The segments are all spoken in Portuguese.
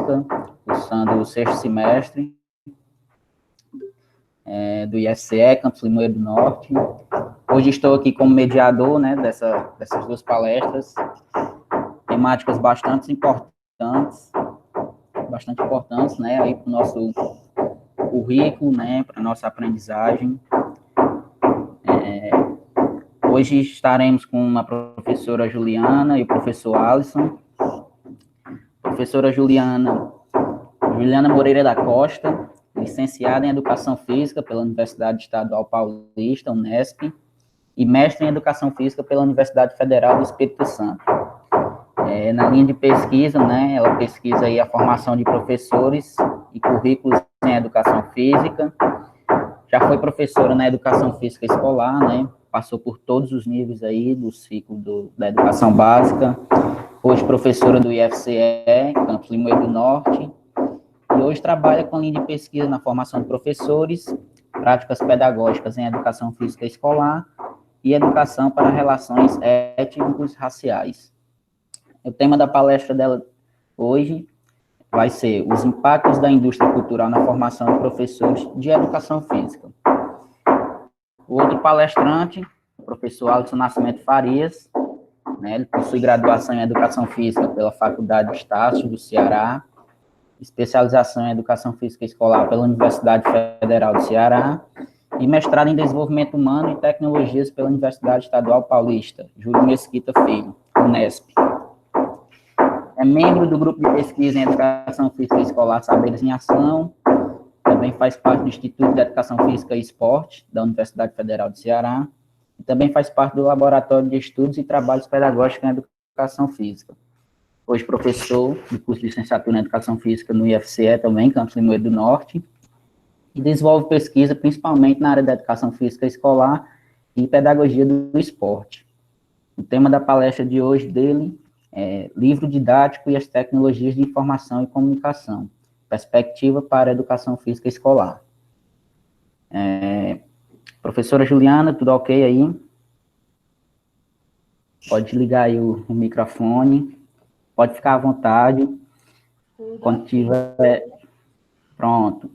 Física, cursando o sexto semestre do IFCE, Campus Limoeiro do Norte. Hoje estou aqui como mediador, né, dessas duas palestras, temáticas bastante importantes, né, aí para o nosso currículo, né, para a nossa aprendizagem. Hoje estaremos com a professora Juliana e o professor Alisson. Professora Juliana Moreira da Costa, licenciada em Educação Física pela Universidade Estadual Paulista, Unesp, e mestre em Educação Física pela Universidade Federal do Espírito Santo. Na linha de pesquisa, né, ela pesquisa aí a formação de professores e currículos em Educação Física. Já foi professora na Educação Física Escolar, né, passou por todos os níveis aí do ciclo da Educação Básica. Hoje professora do IFCE, Campus Limoeiro do Norte, e hoje trabalha com linha de pesquisa na formação de professores, práticas pedagógicas em Educação Física Escolar e Educação para Relações Étnico-Raciais. O tema da palestra dela hoje vai ser os impactos da indústria cultural na formação de professores de Educação Física. O outro palestrante, o professor Alisson Nascimento Farias, né, ele possui graduação em Educação Física pela Faculdade de Estácio do Ceará, especialização em Educação Física Escolar pela Universidade Federal do Ceará e mestrado em Desenvolvimento Humano e Tecnologias pela Universidade Estadual Paulista, Júlio Mesquita Filho, Unesp. É membro do grupo de pesquisa em Educação Física Escolar Saberes em Ação, também faz parte do Instituto de Educação Física e Esporte da Universidade Federal do Ceará, e também faz parte do Laboratório de Estudos e Trabalhos Pedagógicos em Educação Física. Hoje professor do curso de licenciatura em Educação Física no IFCE também, Campus Limoeiro do Norte, e desenvolve pesquisa principalmente na área da Educação Física Escolar e Pedagogia do Esporte. O tema da palestra de hoje dele é Livro Didático e as Tecnologias de Informação e Comunicação, Perspectiva para a Educação Física Escolar. Professora Juliana, tudo ok aí? Pode ligar aí o microfone, pode ficar à vontade. Quando tiver... Pronto.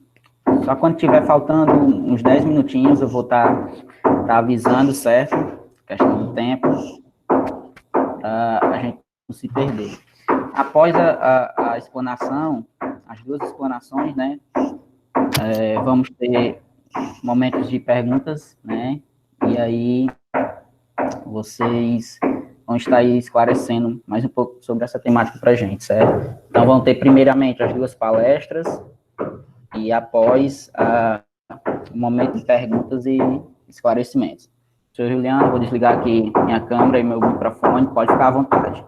Só quando tiver faltando uns 10 minutinhos, eu vou estar avisando, certo? Questão do tempo, a gente não se perder. Após a explanação, as duas explanações, né, vamos ter momentos de perguntas, né, e aí vocês vão estar aí esclarecendo mais um pouco sobre essa temática para a gente, certo? Então, vão ter primeiramente as duas palestras, e após o momento de perguntas e esclarecimentos. Senhor Juliano, vou desligar aqui minha câmera e meu microfone, pode ficar à vontade.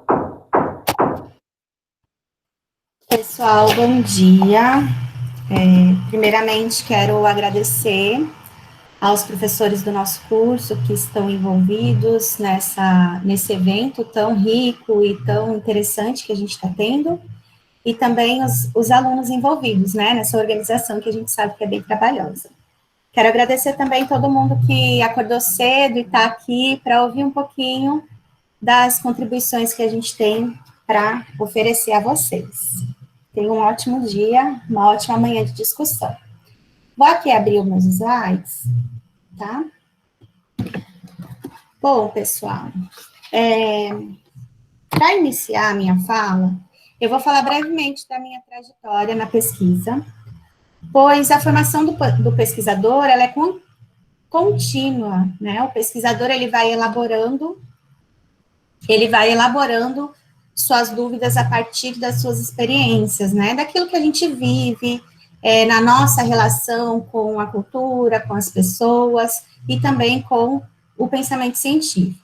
Pessoal, bom dia. Primeiramente, quero agradecer aos professores do nosso curso que estão envolvidos nesse evento tão rico e tão interessante que a gente está tendo, e também os alunos envolvidos, né, nessa organização que a gente sabe que é bem trabalhosa. Quero agradecer também todo mundo que acordou cedo e está aqui para ouvir um pouquinho das contribuições que a gente tem para oferecer a vocês. Tenham um ótimo dia, uma ótima manhã de discussão. Vou aqui abrir os meus slides, tá? Bom, pessoal, para iniciar a minha fala, eu vou falar brevemente da minha trajetória na pesquisa, pois a formação do pesquisador, ela é contínua, né? O pesquisador, ele vai elaborando suas dúvidas a partir das suas experiências, né? Daquilo que a gente vive, na nossa relação com a cultura, com as pessoas, e também com o pensamento científico.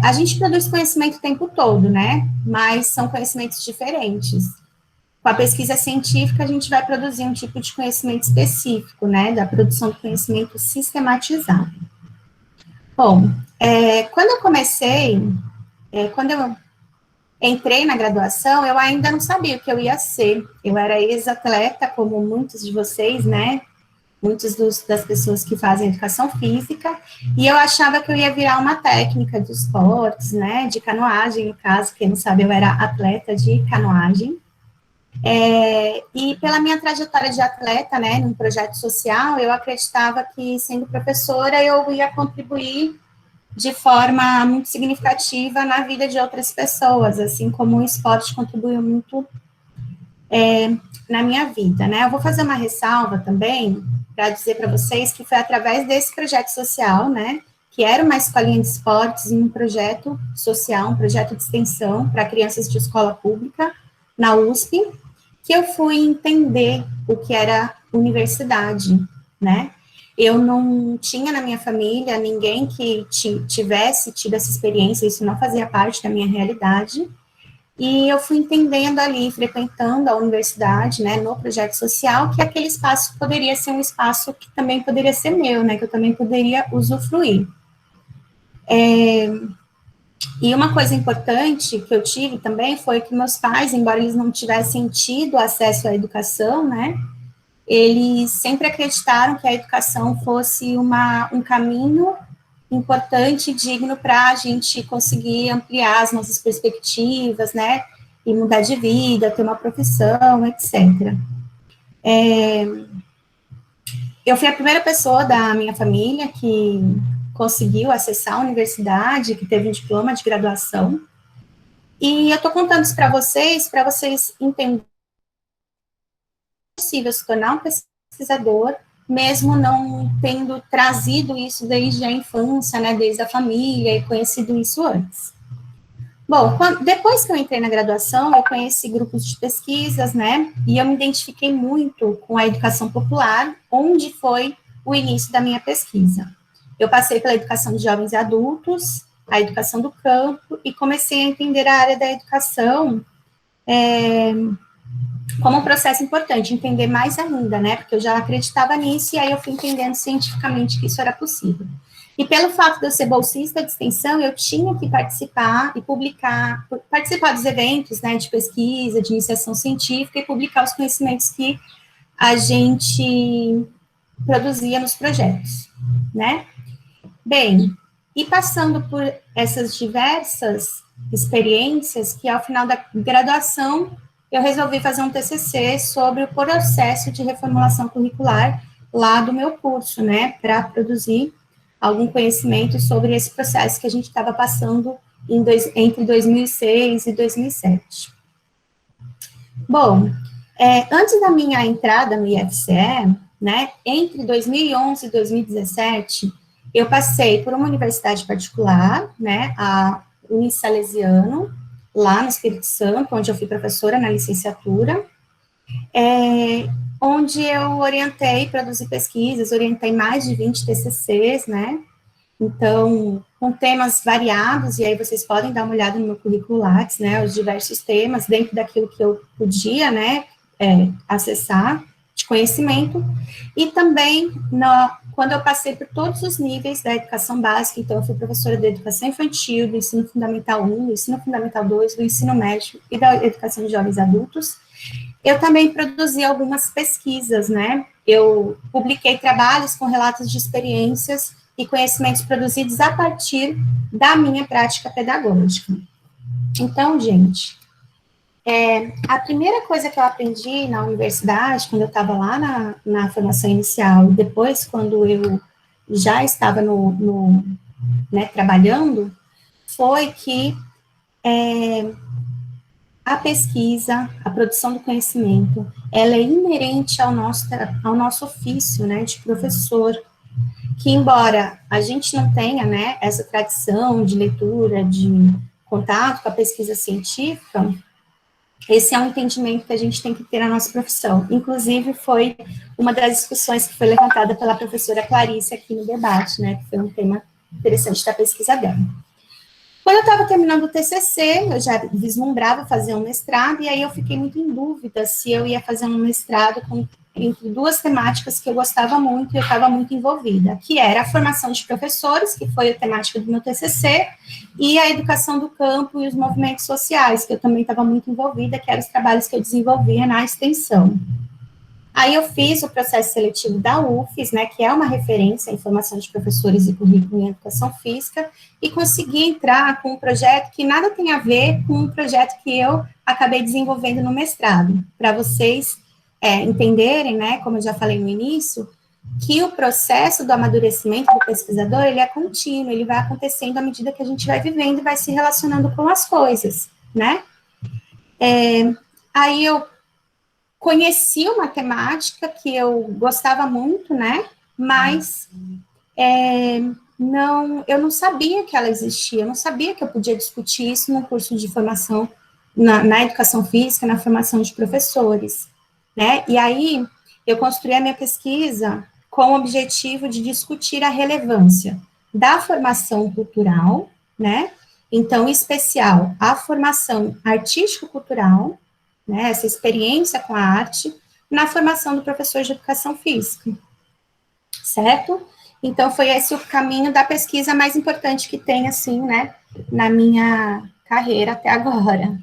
A gente produz conhecimento o tempo todo, né? Mas são conhecimentos diferentes. Com a pesquisa científica, a gente vai produzir um tipo de conhecimento específico, né? Da produção de conhecimento sistematizado. Bom, quando eu entrei na graduação, eu ainda não sabia o que eu ia ser. Eu era ex-atleta, como muitos de vocês, né? Muitas das pessoas que fazem educação física, e eu achava que eu ia virar uma técnica de esportes, né? De canoagem, no caso, quem não sabe, eu era atleta de canoagem. E pela minha trajetória de atleta, né, num projeto social, eu acreditava que, sendo professora, eu ia contribuir de forma muito significativa na vida de outras pessoas, assim como o esporte contribuiu muito na minha vida, né? Eu vou fazer uma ressalva também para dizer para vocês que foi através desse projeto social, né, que era uma escolinha de esportes e um projeto social, um projeto de extensão para crianças de escola pública na USP, que eu fui entender o que era universidade, né? Eu não tinha na minha família ninguém que tivesse tido essa experiência, isso não fazia parte da minha realidade, e eu fui entendendo ali, frequentando a universidade, né, no projeto social, que aquele espaço poderia ser um espaço que também poderia ser meu, né, que eu também poderia usufruir. E uma coisa importante que eu tive também foi que meus pais, embora eles não tivessem tido acesso à educação, né, eles sempre acreditaram que a educação fosse um caminho importante e digno para a gente conseguir ampliar as nossas perspectivas, né, e mudar de vida, ter uma profissão, etc. Eu fui a primeira pessoa da minha família que conseguiu acessar a universidade, que teve um diploma de graduação, e eu estou contando isso para vocês entenderem que é possível se tornar um pesquisador, mesmo não tendo trazido isso desde a infância, né, desde a família, e conhecido isso antes. Bom, depois que eu entrei na graduação, eu conheci grupos de pesquisas, né, e eu me identifiquei muito com a educação popular, onde foi o início da minha pesquisa. Eu passei pela educação de jovens e adultos, a educação do campo, e comecei a entender a área da educação como um processo importante, entender mais ainda, né, porque eu já acreditava nisso, e aí eu fui entendendo cientificamente que isso era possível. E pelo fato de eu ser bolsista de extensão, eu tinha que participar e participar dos eventos, né, de pesquisa, de iniciação científica e publicar os conhecimentos que a gente produzia nos projetos, né. Bem, e passando por essas diversas experiências, que ao final da graduação eu resolvi fazer um TCC sobre o processo de reformulação curricular lá do meu curso, né, para produzir algum conhecimento sobre esse processo que a gente estava passando entre 2006 e 2007. Bom, antes da minha entrada no IFCE, né, entre 2011 e 2017, eu passei por uma universidade particular, né, a Unisalesiano, lá no Espírito Santo, onde eu fui professora na licenciatura, onde eu orientei, produzi pesquisas, orientei mais de 20 TCCs, né, então, com temas variados, e aí vocês podem dar uma olhada no meu currículo Lattes, né, os diversos temas, dentro daquilo que eu podia, né, acessar de conhecimento, e também, quando eu passei por todos os níveis da educação básica, então eu fui professora da educação infantil, do ensino fundamental 1, do ensino fundamental 2, do ensino médio e da educação de jovens adultos, eu também produzi algumas pesquisas, né, eu publiquei trabalhos com relatos de experiências e conhecimentos produzidos a partir da minha prática pedagógica. Então, gente, a primeira coisa que eu aprendi na universidade, quando eu estava lá na formação inicial, e depois quando eu já estava né, trabalhando, foi que a pesquisa, a produção do conhecimento, ela é inerente ao nosso ofício, né, de professor, que embora a gente não tenha, né, essa tradição de leitura, de contato com a pesquisa científica, esse é um entendimento que a gente tem que ter na nossa profissão. Inclusive, foi uma das discussões que foi levantada pela professora Clarice aqui no debate, né, que foi um tema interessante da pesquisa dela. Quando eu estava terminando o TCC, eu já vislumbrava fazer um mestrado, e aí eu fiquei muito em dúvida se eu ia fazer um mestrado entre duas temáticas que eu gostava muito e eu estava muito envolvida, que era a formação de professores, que foi a temática do meu TCC, e a educação do campo e os movimentos sociais, que eu também estava muito envolvida, que eram os trabalhos que eu desenvolvia na extensão. Aí eu fiz o processo seletivo da UFES, né, que é uma referência em formação de professores e currículo em educação física, e consegui entrar com um projeto que nada tem a ver com o projeto que eu acabei desenvolvendo no mestrado, para vocês entenderem, né, como eu já falei no início, que o processo do amadurecimento do pesquisador, ele é contínuo, ele vai acontecendo à medida que a gente vai vivendo e vai se relacionando com as coisas, né? Aí eu conheci uma temática que eu gostava muito, né? Mas eu não sabia que ela existia, eu não sabia que eu podia discutir isso no curso de formação, na educação física, na formação de professores, né? E aí eu construí a minha pesquisa com o objetivo de discutir a relevância da formação cultural, né? Então, em especial, a formação artístico-cultural, né? Essa experiência com a arte, na formação do professor de educação física, certo? Então, foi esse o caminho da pesquisa mais importante que tem, assim, né, na minha carreira até agora.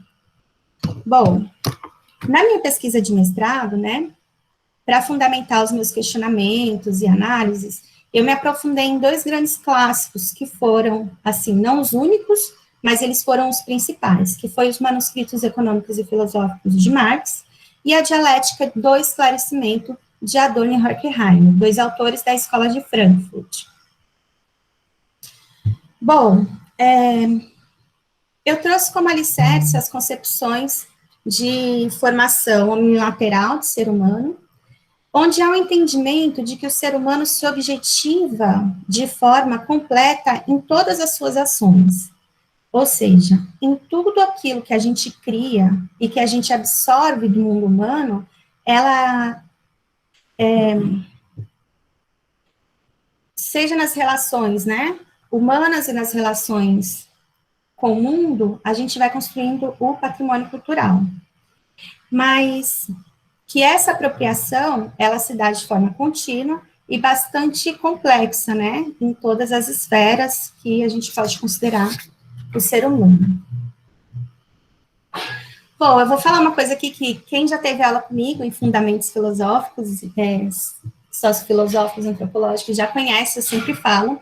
Bom, na minha pesquisa de mestrado, né, para fundamentar os meus questionamentos e análises, eu me aprofundei em dois grandes clássicos que foram, assim, não os únicos, mas eles foram os principais, que foi os manuscritos econômicos e filosóficos de Marx e a dialética do esclarecimento de Adorno e Horkheimer, dois autores da Escola de Frankfurt. Bom, eu trouxe como alicerce as concepções de formação unilateral do ser humano, onde há um entendimento de que o ser humano se objetiva de forma completa em todas as suas ações. Ou seja, em tudo aquilo que a gente cria e que a gente absorve do mundo humano, ela seja nas relações, né, humanas e nas relações com o mundo, a gente vai construindo o patrimônio cultural. Mas que essa apropriação, ela se dá de forma contínua e bastante complexa, né, em todas as esferas que a gente pode considerar o ser humano. Bom, eu vou falar uma coisa aqui que quem já teve aula comigo em fundamentos filosóficos, sociofilosóficos, antropológicos, já conhece, eu sempre falo,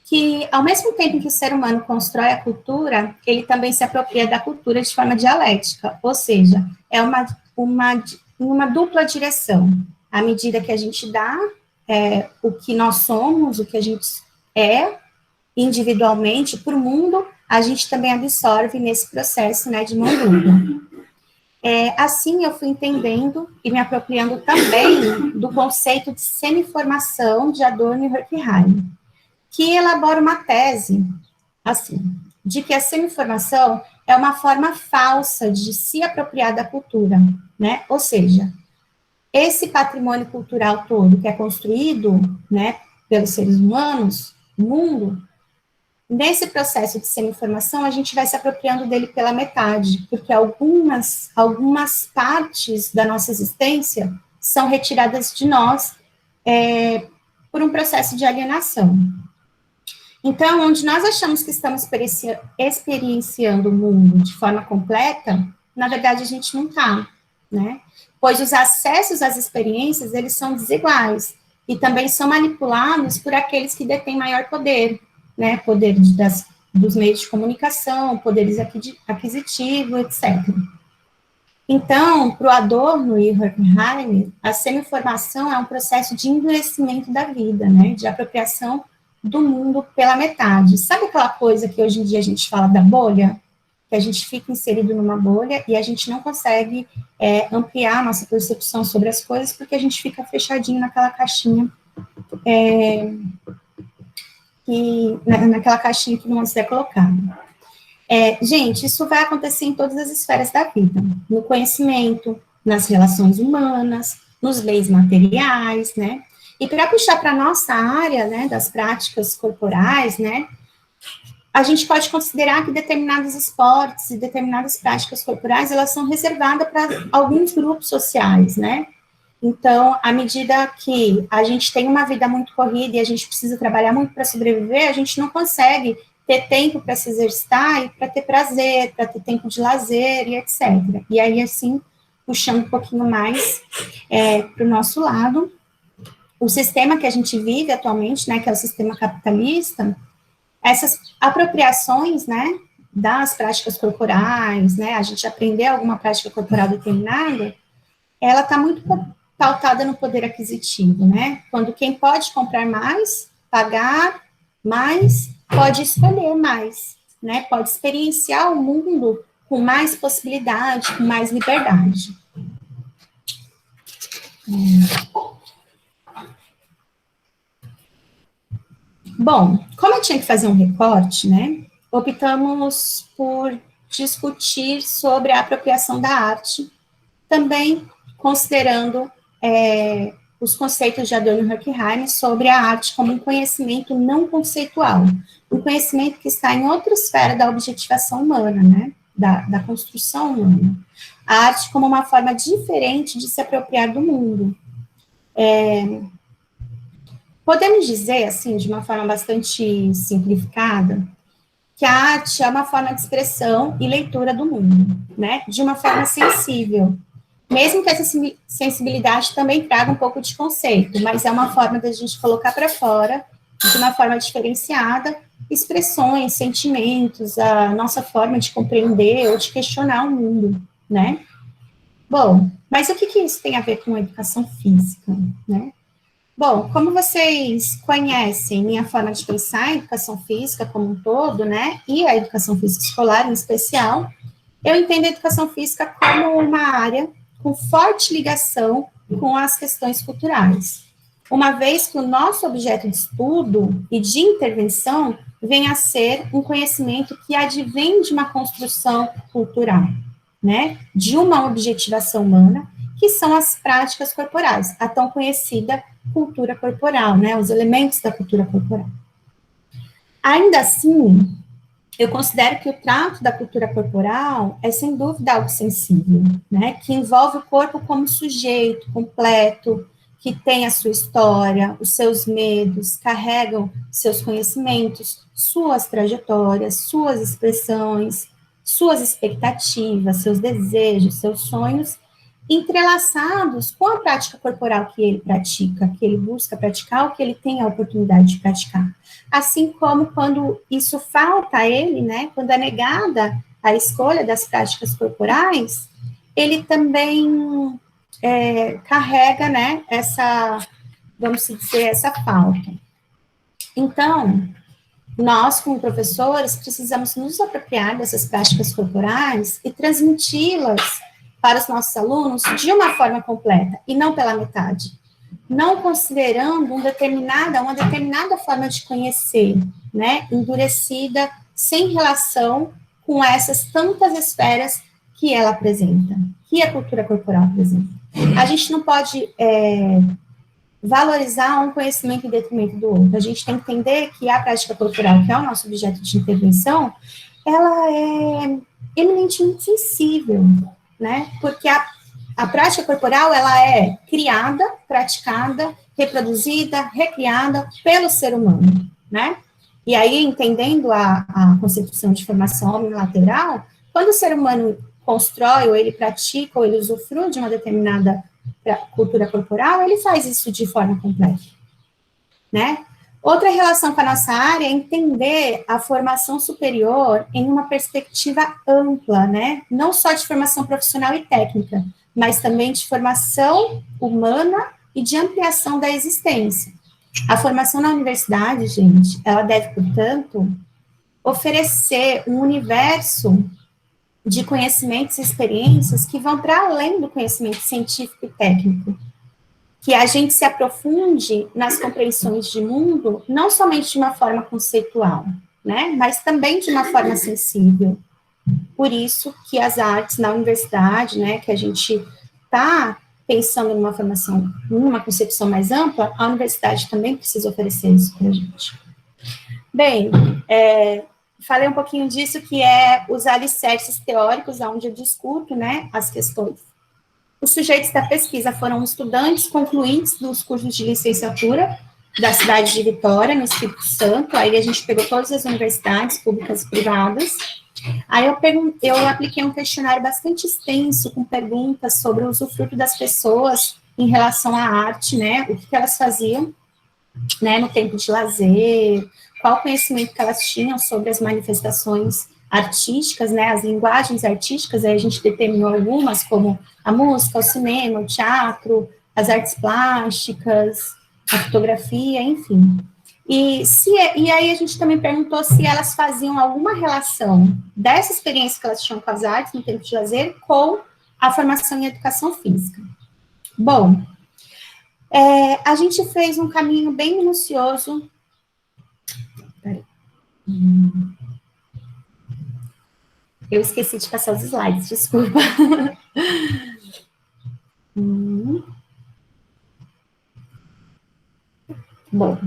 que ao mesmo tempo que o ser humano constrói a cultura, ele também se apropria da cultura de forma dialética, ou seja, é uma dupla direção. À medida que a gente dá o que nós somos, o que a gente é individualmente para o mundo, a gente também absorve nesse processo, né, de mão dupla. Assim eu fui entendendo e me apropriando também do conceito de semiformação de Adorno e Horkheimer, que elabora uma tese, assim, de que a semiformação é uma forma falsa de se apropriar da cultura, né? Ou seja, esse patrimônio cultural todo que é construído, né, pelos seres humanos, no mundo, nesse processo de semi-formação, a gente vai se apropriando dele pela metade, porque algumas partes da nossa existência são retiradas de nós por um processo de alienação. Então, onde nós achamos que estamos experienciando o mundo de forma completa, na verdade a gente não está, né? Pois os acessos às experiências, eles são desiguais, e também são manipulados por aqueles que detêm maior poder, né, poder dos meios de comunicação, poderes aquisitivos, etc. Então, para o Adorno e Horkheimer, a semiformação é um processo de endurecimento da vida, né, de apropriação do mundo pela metade. Sabe aquela coisa que hoje em dia a gente fala da bolha? Que a gente fica inserido numa bolha e a gente não consegue ampliar a nossa percepção sobre as coisas porque a gente fica fechadinho naquela caixinha naquela caixinha que não é colocado. Gente, isso vai acontecer em todas as esferas da vida, no conhecimento, nas relações humanas, nos bens materiais, né? E para puxar para a nossa área, né, das práticas corporais, né, a gente pode considerar que determinados esportes e determinadas práticas corporais, elas são reservadas para alguns grupos sociais, né? Então, à medida que a gente tem uma vida muito corrida e a gente precisa trabalhar muito para sobreviver, a gente não consegue ter tempo para se exercitar e para ter prazer, para ter tempo de lazer e etc. E aí, assim, puxando um pouquinho mais para o nosso lado. O sistema que a gente vive atualmente, né, que é o sistema capitalista, essas apropriações, né, das práticas corporais, né, a gente aprender alguma prática corporal determinada, ela está muito pautada no poder aquisitivo, né, quando quem pode comprar mais, pagar mais, pode escolher mais, né, pode experienciar o mundo com mais possibilidade, com mais liberdade. Bom, como eu tinha que fazer um recorte, né, optamos por discutir sobre a apropriação da arte, também considerando os conceitos de Adorno e Horkheim sobre a arte como um conhecimento não conceitual, um conhecimento que está em outra esfera da objetivação humana, né, da construção humana. A arte como uma forma diferente de se apropriar do mundo. Podemos dizer, assim, de uma forma bastante simplificada, que a arte é uma forma de expressão e leitura do mundo, né, de uma forma sensível, mesmo que essa sensibilidade também traga um pouco de conceito, mas é uma forma da gente colocar para fora, de uma forma diferenciada, expressões, sentimentos, a nossa forma de compreender ou de questionar o mundo, né. Bom, mas o que isso tem a ver com a educação física, né? Bom, como vocês conhecem minha forma de pensar a educação física como um todo, né, e a educação física escolar em especial, eu entendo a educação física como uma área com forte ligação com as questões culturais, uma vez que o nosso objeto de estudo e de intervenção vem a ser um conhecimento que advém de uma construção cultural, né, de uma objetivação humana, que são as práticas corporais, a tão conhecida cultura corporal, né, os elementos da cultura corporal. Ainda assim, eu considero que o trato da cultura corporal é, sem dúvida, algo sensível, né, que envolve o corpo como sujeito completo, que tem a sua história, os seus medos, carregam seus conhecimentos, suas trajetórias, suas expressões, suas expectativas, seus desejos, seus sonhos, entrelaçados com a prática corporal que ele pratica, que ele busca praticar, ou que ele tem a oportunidade de praticar. Assim como quando isso falta a ele, né, quando é negada a escolha das práticas corporais, ele também carrega, né, essa, vamos dizer, essa falta. Então, nós, como professores, precisamos nos apropriar dessas práticas corporais e transmiti-las para os nossos alunos de uma forma completa, e não pela metade. Não considerando uma determinada forma de conhecer, né, endurecida, sem relação com essas tantas esferas que ela apresenta, que a cultura corporal apresenta. A gente não pode valorizar um conhecimento em detrimento do outro. A gente tem que entender que a prática corporal, que é o nosso objeto de intervenção, ela é eminentemente sensível, né, porque a prática corporal, ela é criada, praticada, reproduzida, recriada pelo ser humano, né? E aí, entendendo a concepção de formação omnilateral, quando o ser humano constrói, ou ele pratica, ou ele usufrui de uma determinada cultura corporal, ele faz isso de forma completa, né? Outra relação com a nossa área é entender a formação superior em uma perspectiva ampla, né? Não só de formação profissional e técnica, mas também de formação humana e de ampliação da existência. A formação na universidade, gente, ela deve, portanto, oferecer um universo de conhecimentos e experiências que vão para além do conhecimento científico e técnico, que a gente se aprofunde nas compreensões de mundo, não somente de uma forma conceitual, né, mas também de uma forma sensível. Por isso que as artes na universidade, né, que a gente está pensando numa formação, numa concepção mais ampla, a universidade também precisa oferecer isso para a gente. Bem, falei um pouquinho disso, que é os alicerces teóricos, onde eu discuto, né, as questões. Os sujeitos da pesquisa foram estudantes concluintes dos cursos de licenciatura da cidade de Vitória, no Espírito Santo. Aí a gente pegou todas as universidades públicas e privadas. Aí eu apliquei um questionário bastante extenso, com perguntas sobre o usufruto das pessoas em relação à arte, né, o que elas faziam, né, no tempo de lazer, qual o conhecimento que elas tinham sobre as manifestações artísticas, né, as linguagens artísticas, aí a gente determinou algumas, como a música, o cinema, o teatro, as artes plásticas, a fotografia, enfim. E aí a gente também perguntou se elas faziam alguma relação dessa experiência que elas tinham com as artes no tempo de lazer com a formação em educação física. Bom, a gente fez um caminho bem minucioso. Eu esqueci de passar os slides, desculpa. Bom,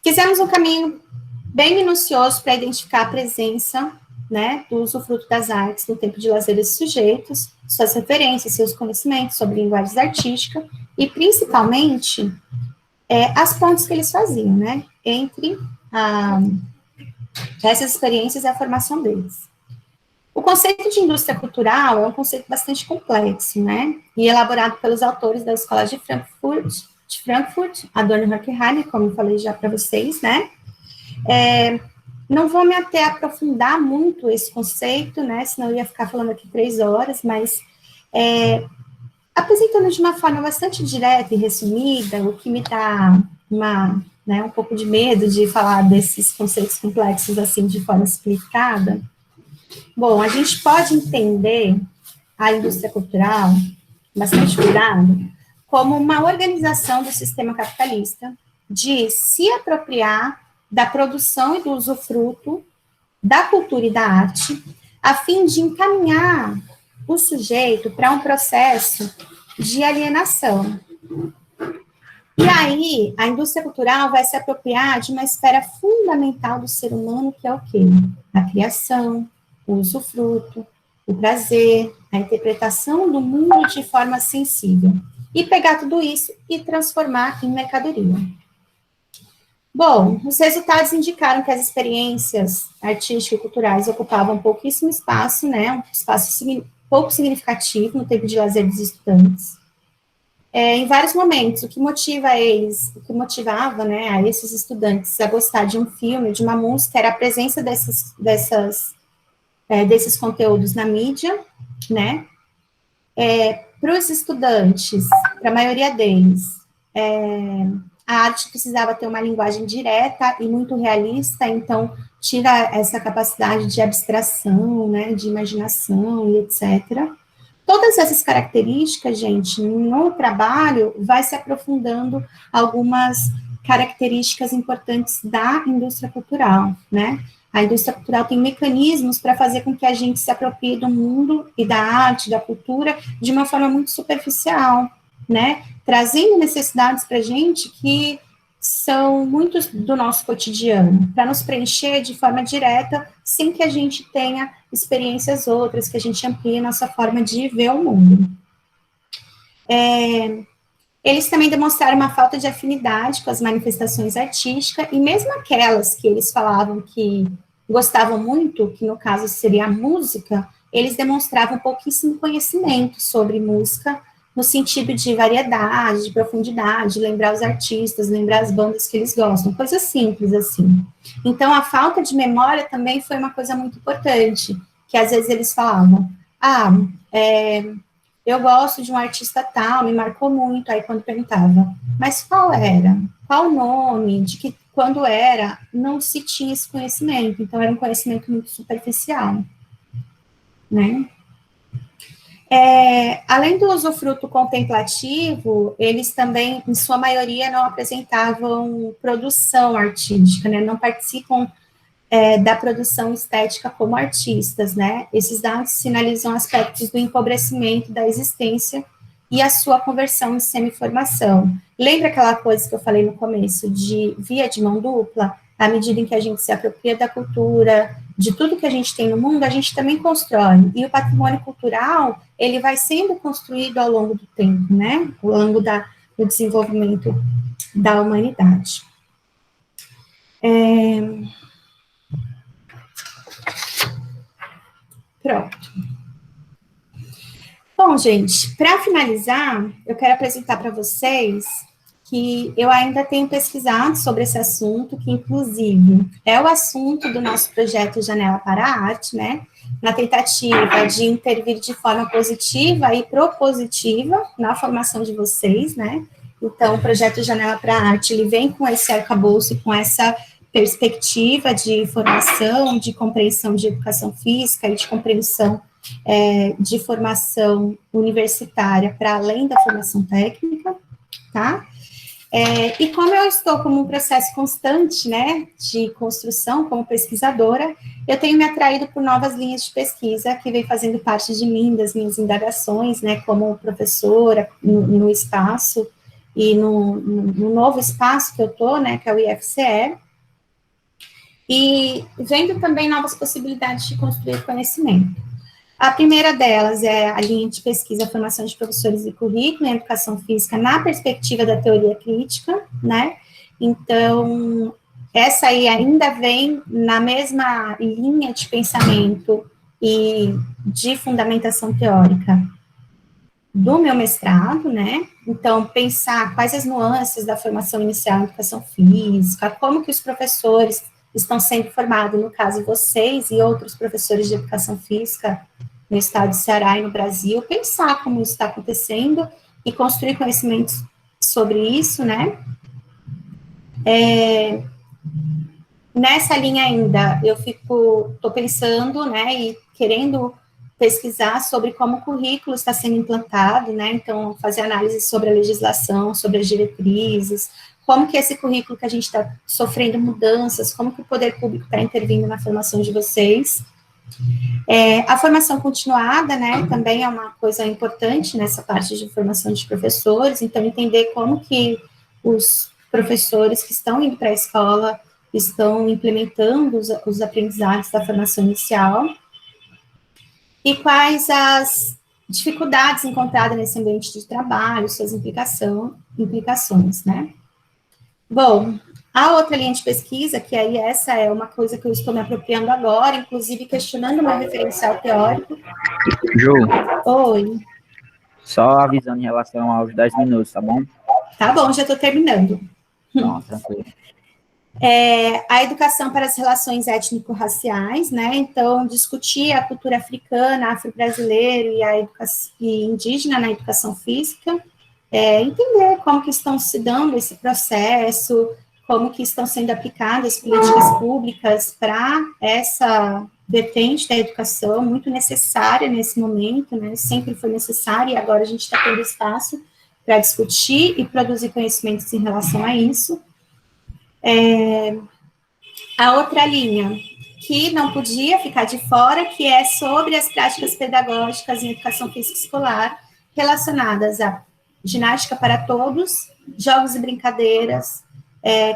fizemos um caminho bem minucioso para identificar a presença, né, do usufruto das artes no tempo de lazer desses sujeitos, suas referências, seus conhecimentos sobre linguagens artísticas e, principalmente, as pontes que eles faziam, né, entre essas experiências e a formação deles. O conceito de indústria cultural é um conceito bastante complexo, né, e elaborado pelos autores da Escola de Frankfurt, Adorno e Horkheimer, como eu falei já para vocês, né. Não vou me até aprofundar muito esse conceito, né, senão eu ia ficar falando aqui 3 horas, mas apresentando de uma forma bastante direta e resumida, o que me dá um pouco de medo de falar desses conceitos complexos assim de forma explicada. Bom, a gente pode entender a indústria cultural, bastante cuidado, como uma organização do sistema capitalista de se apropriar da produção e do usufruto da cultura e da arte, a fim de encaminhar o sujeito para um processo de alienação. E aí, a indústria cultural vai se apropriar de uma esfera fundamental do ser humano, que é o quê? A criação, o usufruto, o prazer, a interpretação do mundo de forma sensível. E pegar tudo isso e transformar em mercadoria. Bom, os resultados indicaram que as experiências artísticas e culturais ocupavam pouquíssimo espaço, né, um espaço pouco significativo no tempo de lazer dos estudantes. Em vários momentos, o que motivava, né, a esses estudantes a gostar de um filme, de uma música, era a presença desses conteúdos na mídia, né. Para os estudantes, para a maioria deles, a arte precisava ter uma linguagem direta e muito realista, então tira essa capacidade de abstração, né, de imaginação e etc. Todas essas características, gente, no trabalho vai se aprofundando algumas características importantes da indústria cultural, né? A indústria cultural tem mecanismos para fazer com que a gente se aproprie do mundo e da arte, da cultura, de uma forma muito superficial, né? Trazendo necessidades para a gente que são muitos do nosso cotidiano, para nos preencher de forma direta, sem que a gente tenha experiências outras, que a gente amplie nossa forma de ver o mundo. Eles também demonstraram uma falta de afinidade com as manifestações artísticas, e mesmo aquelas que eles falavam que gostavam muito, que no caso seria a música, eles demonstravam pouquíssimo conhecimento sobre música, no sentido de variedade, de profundidade, lembrar os artistas, lembrar as bandas que eles gostam, coisas simples assim. Então, a falta de memória também foi uma coisa muito importante, que às vezes eles falavam, eu gosto de um artista tal, me marcou muito, aí quando perguntava, mas qual era? Qual o nome? De que quando era? Não se tinha esse conhecimento, então era um conhecimento muito superficial, né? Além do usufruto contemplativo, eles também, em sua maioria, não apresentavam produção artística, né? Não participam da produção estética como artistas, né? Esses dados sinalizam aspectos do empobrecimento da existência e a sua conversão em semi-formação. Lembra aquela coisa que eu falei no começo, de via de mão dupla? À medida em que a gente se apropria da cultura, de tudo que a gente tem no mundo, a gente também constrói. E o patrimônio cultural, ele vai sendo construído ao longo do tempo, né? Ao longo do desenvolvimento da humanidade. Pronto. Bom, gente, para finalizar, eu quero apresentar para vocês que eu ainda tenho pesquisado sobre esse assunto, que inclusive é o assunto do nosso projeto Janela para a Arte, né? Na tentativa de intervir de forma positiva e propositiva na formação de vocês, né? Então, o projeto Janela para a Arte, ele vem com esse arcabouço, com essa perspectiva de formação, de compreensão de educação física e de compreensão de formação universitária para além da formação técnica, tá? E como eu estou como um processo constante, né, de construção como pesquisadora, eu tenho me atraído por novas linhas de pesquisa que vem fazendo parte de mim, das minhas indagações, né, como professora no espaço e no novo espaço que eu estou, né, que é o IFCE, e vendo também novas possibilidades de construir conhecimento. A primeira delas é a linha de pesquisa Formação de Professores e Currículo em Educação Física na perspectiva da teoria crítica, né? Então, essa aí ainda vem na mesma linha de pensamento e de fundamentação teórica do meu mestrado, né? Então, pensar quais as nuances da formação inicial em educação física, como que os professores estão sendo formados, no caso vocês e outros professores de educação física no estado do Ceará e no Brasil, pensar como isso está acontecendo e construir conhecimentos sobre isso, né? Nessa linha ainda, eu estou pensando, né, e querendo pesquisar sobre como o currículo está sendo implantado, né, então fazer análise sobre a legislação, sobre as diretrizes, como que esse currículo que a gente está sofrendo mudanças, como que o poder público está intervindo na formação de vocês. A formação continuada, né, também é uma coisa importante nessa parte de formação de professores, então entender como que os professores que estão indo para a escola estão implementando os aprendizados da formação inicial e quais as dificuldades encontradas nesse ambiente de trabalho, suas implicações, né. Bom, a outra linha de pesquisa, que aí essa é uma coisa que eu estou me apropriando agora, inclusive questionando o meu referencial teórico. Ju, Oi. só avisando em relação aos 10 minutos, tá bom? Tá bom, já estou terminando. Não, tranquilo. A educação para as relações étnico-raciais, né? Então, discutir a cultura africana, afro-brasileira e indígena na educação física, entender como que estão se dando esse processo, como que estão sendo aplicadas políticas públicas para essa vertente da educação, muito necessária nesse momento, né, sempre foi necessária, e agora a gente está tendo espaço para discutir e produzir conhecimentos em relação a isso. A outra linha, que não podia ficar de fora, que é sobre as práticas pedagógicas em educação física escolar, relacionadas a ginástica para todos, jogos e brincadeiras,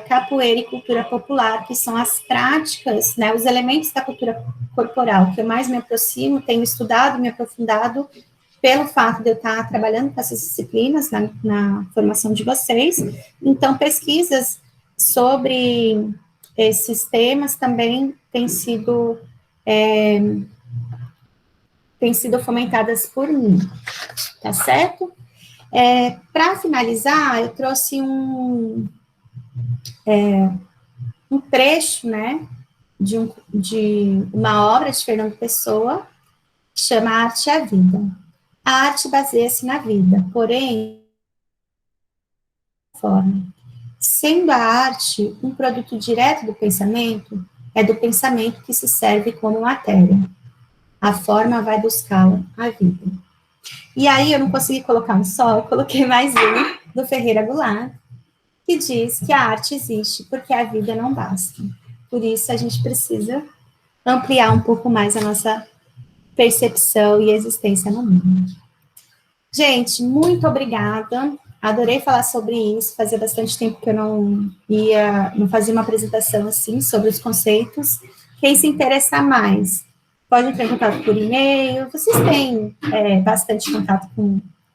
capoeira e cultura popular, que são as práticas, né, os elementos da cultura corporal, que eu mais me aproximo, tenho estudado, me aprofundado, pelo fato de eu estar trabalhando com essas disciplinas na formação de vocês. Então, pesquisas sobre esses temas também têm sido fomentadas por mim, tá certo? Para finalizar, eu trouxe um trecho, né, de uma obra de Fernando Pessoa, que chama A Arte e a Vida. A arte baseia-se na vida, porém, sendo a arte um produto direto do pensamento, é do pensamento que se serve como matéria. A forma vai buscá-la, a vida. E aí eu não consegui colocar um só, eu coloquei mais um, do Ferreira Goulart, que diz que a arte existe porque a vida não basta. Por isso, a gente precisa ampliar um pouco mais a nossa percepção e existência no mundo. Gente, muito obrigada. Adorei falar sobre isso. Fazia bastante tempo que eu não fazia uma apresentação assim sobre os conceitos. Quem se interessar mais, pode entrar em contato por e-mail. Vocês têm bastante contato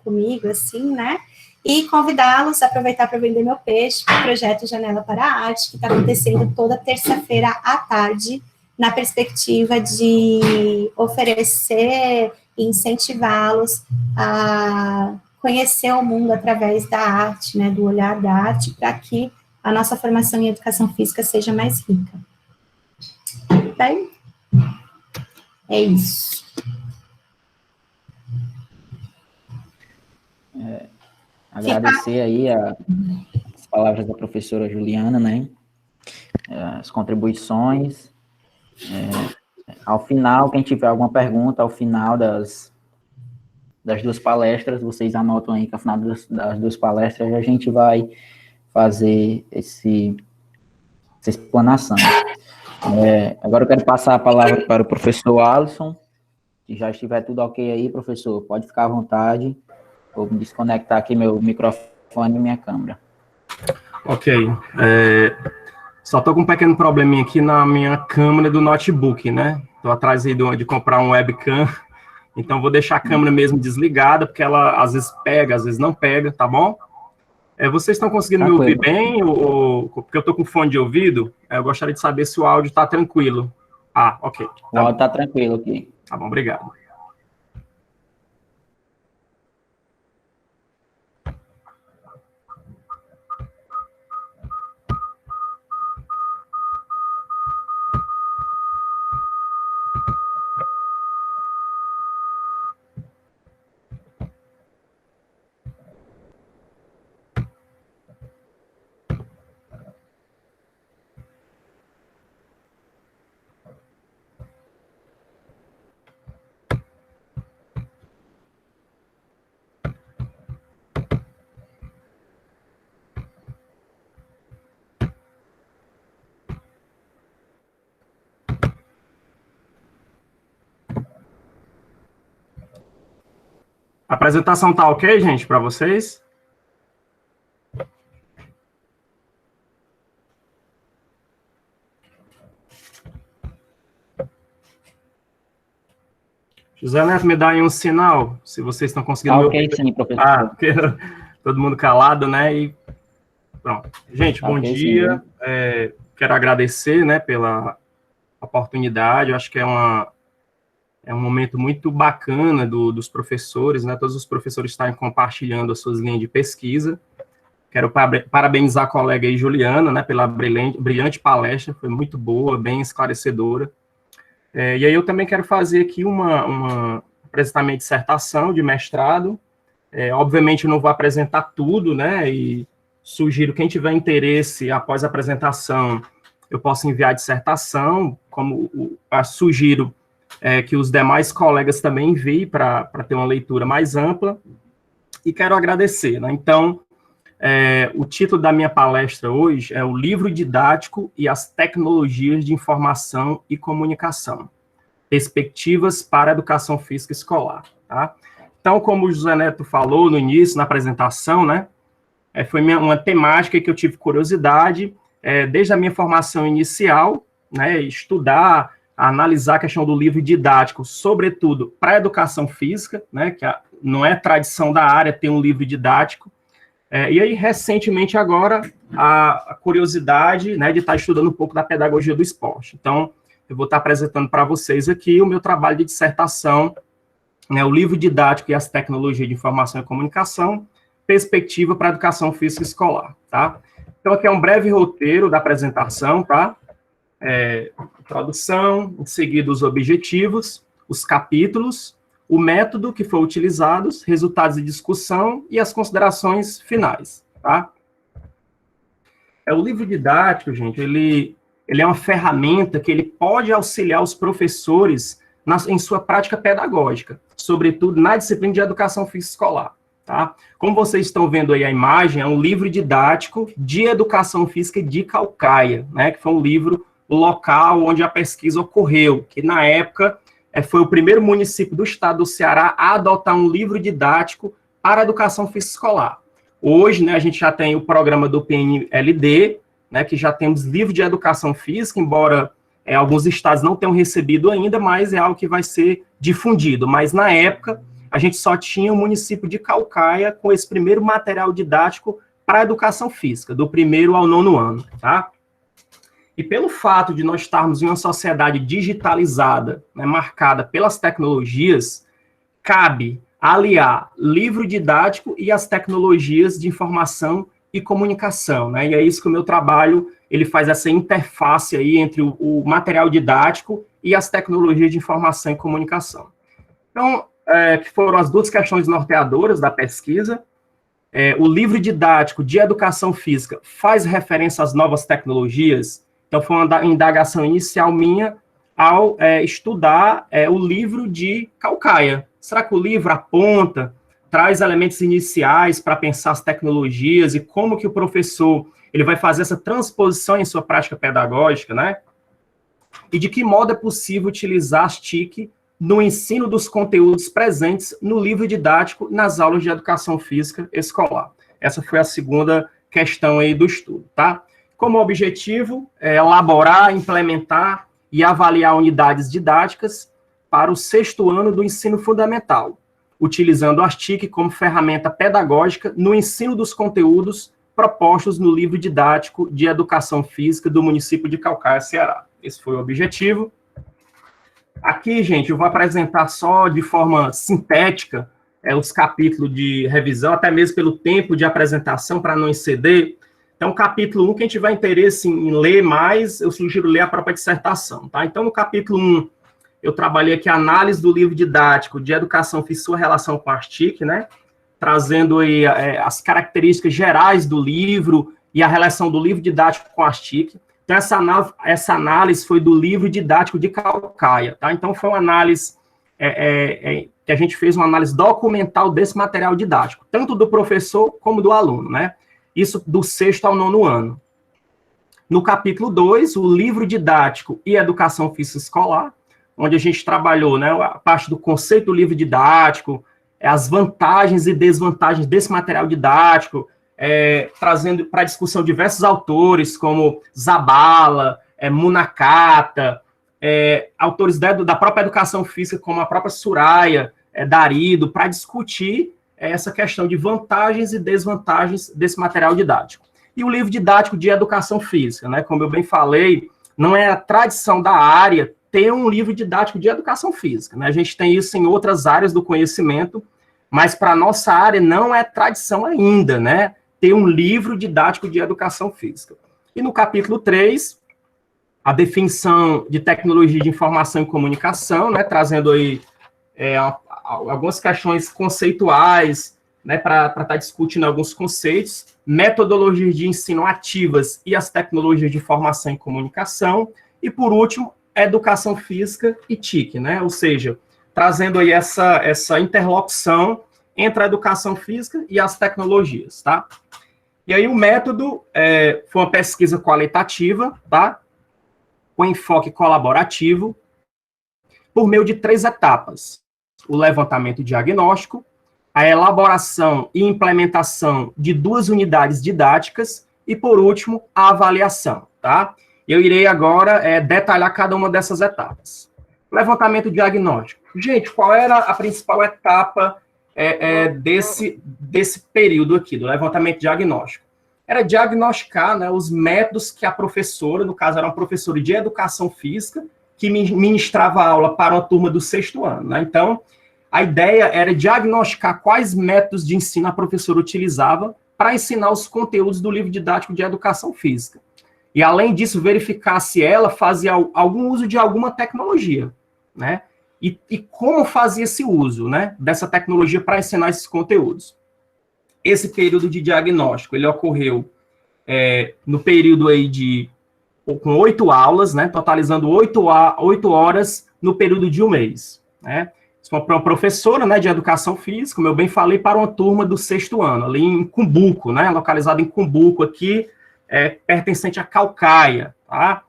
comigo, assim, né? E convidá-los a aproveitar para vender meu peixe, o projeto Janela para a Arte, que está acontecendo toda terça-feira à tarde, na perspectiva de oferecer e incentivá-los a conhecer o mundo através da arte, né, do olhar da arte, para que a nossa formação em educação física seja mais rica. Bem, é isso. Agradecer aí as palavras da professora Juliana, né? As contribuições. Ao final, quem tiver alguma pergunta, ao final das duas palestras, vocês anotam aí que ao final das duas palestras a gente vai fazer essa explanação. Agora eu quero passar a palavra para o professor Alisson. Se já estiver tudo ok aí, professor, pode ficar à vontade. Vou me desconectar aqui meu microfone e minha câmera. Ok. Só estou com um pequeno probleminha aqui na minha câmera do notebook, né? Estou atrás aí de comprar um webcam, então vou deixar a câmera mesmo desligada, porque ela às vezes pega, às vezes não pega, tá bom? Vocês estão conseguindo me ouvir bem? Porque eu estou com fone de ouvido, eu gostaria de saber se o áudio está tranquilo. Ah, ok. O áudio está tranquilo aqui. Tá bom, obrigado. A apresentação tá ok, gente, para vocês? José Neto, me dá aí um sinal, se vocês estão conseguindo me ouvir. Ok, sim, professor. Porque todo mundo calado, né? E pronto. Gente, bom dia. Sim, quero agradecer, né, pela oportunidade. Eu acho que é um momento muito bacana dos professores, né? Todos os professores estarem compartilhando as suas linhas de pesquisa. Quero parabenizar a colega aí, Juliana, né, pela brilhante palestra, foi muito boa, bem esclarecedora. E aí eu também quero fazer aqui apresentar minha dissertação de mestrado. Obviamente eu não vou apresentar tudo, né, e sugiro quem tiver interesse após a apresentação, eu posso enviar a dissertação, sugiro que os demais colegas também enviem para ter uma leitura mais ampla, e quero agradecer, né? Então, o título da minha palestra hoje é o Livro Didático e as Tecnologias de Informação e Comunicação, Perspectivas para a Educação Física Escolar, tá? Então, como o José Neto falou no início, na apresentação, né, foi uma temática que eu tive curiosidade, desde a minha formação inicial, né, estudar, analisar a questão do livro didático, sobretudo para a educação física, né, que não é tradição da área ter um livro didático. E aí, recentemente, agora, a curiosidade, né, de estar estudando um pouco da pedagogia do esporte. Então, eu vou estar apresentando para vocês aqui o meu trabalho de dissertação, né, o livro didático e as tecnologias de informação e comunicação, perspectiva para a educação física escolar, tá? Então, aqui é um breve roteiro da apresentação, tá? Introdução, em seguida os objetivos, os capítulos, o método que foi utilizado, resultados de discussão e as considerações finais, tá? O livro didático, gente, ele é uma ferramenta que ele pode auxiliar os professores em sua prática pedagógica, sobretudo na disciplina de educação física escolar, tá? Como vocês estão vendo aí a imagem, é um livro didático de educação física de Caucaia, né, que foi um livro local onde a pesquisa ocorreu, que na época foi o primeiro município do estado do Ceará a adotar um livro didático para a educação física escolar. Hoje, né, a gente já tem o programa do PNLD, né, que já temos livro de educação física, embora alguns estados não tenham recebido ainda, mas é algo que vai ser difundido. Mas, na época, a gente só tinha o município de Caucaia com esse primeiro material didático para a educação física, do 1º ao 9º ano, tá? E pelo fato de nós estarmos em uma sociedade digitalizada, né, marcada pelas tecnologias, cabe aliar livro didático e as tecnologias de informação e comunicação, né? E é isso que o meu trabalho, ele faz essa interface aí entre o material didático e as tecnologias de informação e comunicação. Então, que foram as duas questões norteadoras da pesquisa. O livro didático de educação física faz referência às novas tecnologias. Então, foi uma indagação inicial minha ao estudar o livro de Calcaia. Será que o livro aponta, traz elementos iniciais para pensar as tecnologias e como que o professor ele vai fazer essa transposição em sua prática pedagógica, né? E de que modo é possível utilizar as TIC no ensino dos conteúdos presentes no livro didático nas aulas de educação física escolar. Essa foi a segunda questão aí do estudo, tá? Como objetivo, elaborar, implementar e avaliar unidades didáticas para o 6º ano do ensino fundamental, utilizando as TIC como ferramenta pedagógica no ensino dos conteúdos propostos no livro didático de educação física do município de Calcaia, Ceará. Esse foi o objetivo. Aqui, gente, eu vou apresentar só de forma sintética os capítulos de revisão, até mesmo pelo tempo de apresentação, para não exceder. Então, capítulo 1, quem tiver interesse em ler mais, eu sugiro ler a própria dissertação, tá? Então, no capítulo 1, eu trabalhei aqui a análise do livro didático de educação física e sua relação com a TIC, né? Trazendo aí as características gerais do livro e a relação do livro didático com a TIC. Então, essa análise foi do livro didático de Calcaia, tá? Então, foi uma análise que a gente fez, uma análise documental desse material didático, tanto do professor como do aluno, né? Isso do 6º ao 9º ano. No capítulo 2, o livro didático e educação física escolar, onde a gente trabalhou, né, a parte do conceito do livro didático, as vantagens e desvantagens desse material didático, trazendo para discussão diversos autores, como Zabala, Munakata, autores da própria educação física, como a própria Suraya, Darido, para discutir essa questão de vantagens e desvantagens desse material didático. E o livro didático de educação física, né, como eu bem falei, não é a tradição da área ter um livro didático de educação física, né? A gente tem isso em outras áreas do conhecimento, mas para a nossa área não é tradição ainda, né? Ter um livro didático de educação física. E no capítulo 3, a definição de tecnologia de informação e comunicação, né? Trazendo aí algumas questões conceituais, né? Para estar discutindo alguns conceitos, metodologias de ensino ativas e as tecnologias de informação e comunicação, e por último, educação física e TIC, né? Ou seja, trazendo aí essa interlocução entre a educação física e as tecnologias, tá? E aí o método foi uma pesquisa qualitativa, tá? Com enfoque colaborativo, por meio de 3 etapas: o levantamento diagnóstico, a elaboração e implementação de 2 unidades didáticas e, por último, a avaliação, tá? Eu irei agora detalhar cada uma dessas etapas. Levantamento diagnóstico. Gente, qual era a principal etapa desse período aqui, do levantamento diagnóstico? Era diagnosticar, né, os métodos que a professora, no caso era uma professora de educação física, que ministrava aula para uma turma do 6º ano, né? Então, a ideia era diagnosticar quais métodos de ensino a professora utilizava para ensinar os conteúdos do livro didático de educação física. E, além disso, verificar se ela fazia algum uso de alguma tecnologia, né? E como fazia esse uso, né, dessa tecnologia para ensinar esses conteúdos. Esse período de diagnóstico, ele ocorreu no período aí com 8 aulas, né, totalizando 8 horas no período de um mês, né? Isso foi para uma professora, né, de educação física, como eu bem falei, para uma turma do 6º ano, ali em Cumbuco, né, localizado em Cumbuco, aqui, pertencente a Calcaia, tá?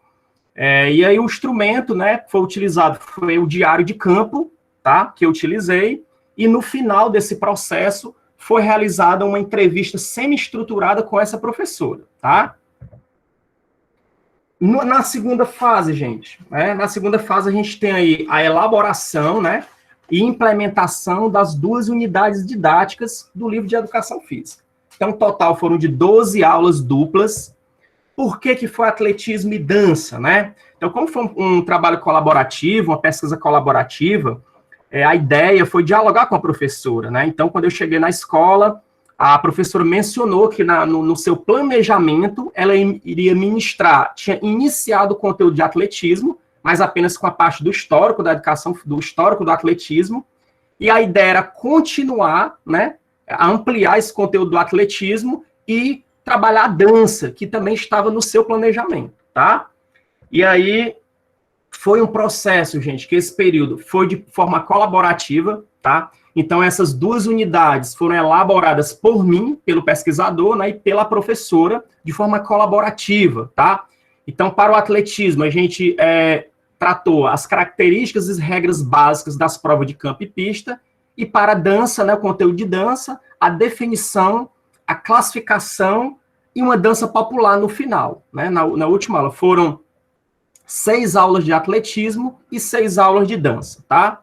E aí o instrumento, né, que foi utilizado foi o diário de campo, tá, que eu utilizei, e no final desse processo foi realizada uma entrevista semi-estruturada com essa professora, tá? Na segunda fase, gente, na segunda fase a gente tem aí a elaboração, né, e implementação das 2 unidades didáticas do livro de educação física. Então, total foram de 12 aulas duplas. Por que foi atletismo e dança, né? Então, como foi um trabalho colaborativo, uma pesquisa colaborativa, a ideia foi dialogar com a professora, né? Então, quando eu cheguei na escola, a professora mencionou que no seu planejamento ela iria ministrar, tinha iniciado o conteúdo de atletismo, mas apenas com a parte do histórico da educação, do histórico do atletismo, e a ideia era continuar, né, a ampliar esse conteúdo do atletismo e trabalhar a dança, que também estava no seu planejamento, tá? E aí foi um processo, gente, que esse período foi de forma colaborativa, tá? Então, essas duas unidades foram elaboradas por mim, pelo pesquisador, né, e pela professora, de forma colaborativa, tá? Então, para o atletismo, a gente tratou as características e regras básicas das provas de campo e pista, e para a dança, né, o conteúdo de dança, a definição, a classificação e uma dança popular no final, né? Na última aula foram 6 aulas de atletismo e 6 aulas de dança, tá?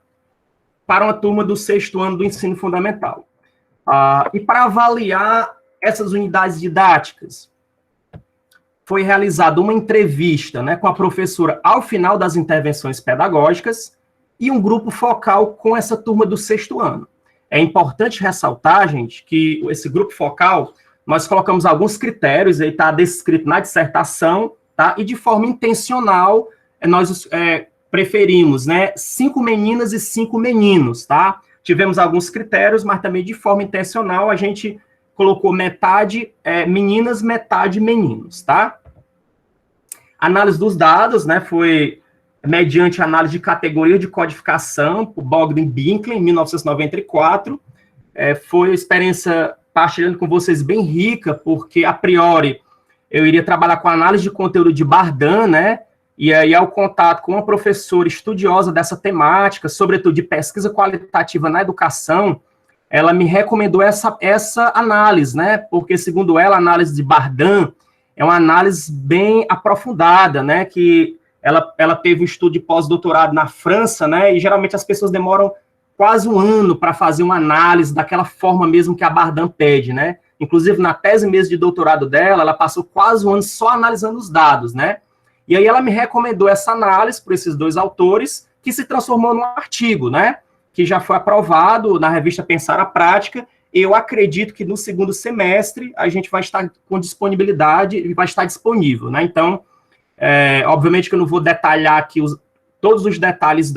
Para uma turma do 6º ano do ensino fundamental. E para avaliar essas unidades didáticas, foi realizada uma entrevista, né, com a professora ao final das intervenções pedagógicas e um grupo focal com essa turma do 6º ano. É importante ressaltar, gente, que esse grupo focal, nós colocamos alguns critérios, aí está descrito na dissertação, tá? E de forma intencional, nós preferimos, né, 5 meninas e 5 meninos, tá? Tivemos alguns critérios, mas também de forma intencional a gente colocou metade meninas, metade meninos, tá? Análise dos dados, né, foi mediante análise de categoria de codificação, por Bogdan-Binkley, em 1994. Foi uma experiência, partilhando com vocês, bem rica, porque, a priori, eu iria trabalhar com análise de conteúdo de Bardan, né, e aí, ao contato com uma professora estudiosa dessa temática, sobretudo de pesquisa qualitativa na educação, ela me recomendou essa análise, né? Porque, segundo ela, a análise de Bardan é uma análise bem aprofundada, né? Que ela teve um estudo de pós-doutorado na França, né? E geralmente as pessoas demoram quase um ano para fazer uma análise daquela forma mesmo que a Bardan pede, né? Inclusive, na tese mesmo de doutorado dela, ela passou quase um ano só analisando os dados, né? E aí ela me recomendou essa análise por esses 2 autores, que se transformou num artigo, né? Que já foi aprovado na revista Pensar a Prática. Eu acredito que no 2º semestre a gente vai estar com disponibilidade e vai estar disponível, né? Então, obviamente que eu não vou detalhar aqui todos os detalhes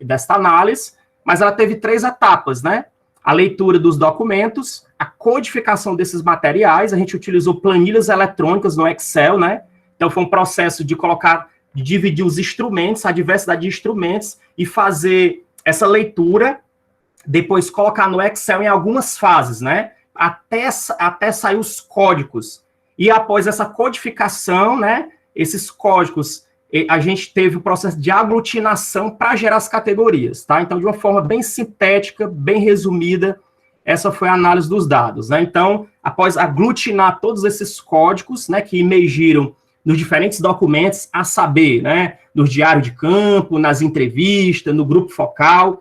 desta análise, mas ela teve 3 etapas, né? A leitura dos documentos, a codificação desses materiais, a gente utilizou planilhas eletrônicas no Excel, né? Então, foi um processo de dividir os instrumentos, a diversidade de instrumentos, e fazer essa leitura, depois colocar no Excel em algumas fases, né? Até sair os códigos. E após essa codificação, né? Esses códigos, a gente teve o processo de aglutinação para gerar as categorias, tá? Então, de uma forma bem sintética, bem resumida, essa foi a análise dos dados, né? Então, após aglutinar todos esses códigos, né? Que emergiram nos diferentes documentos, a saber, né, nos diários de campo, nas entrevistas, no grupo focal,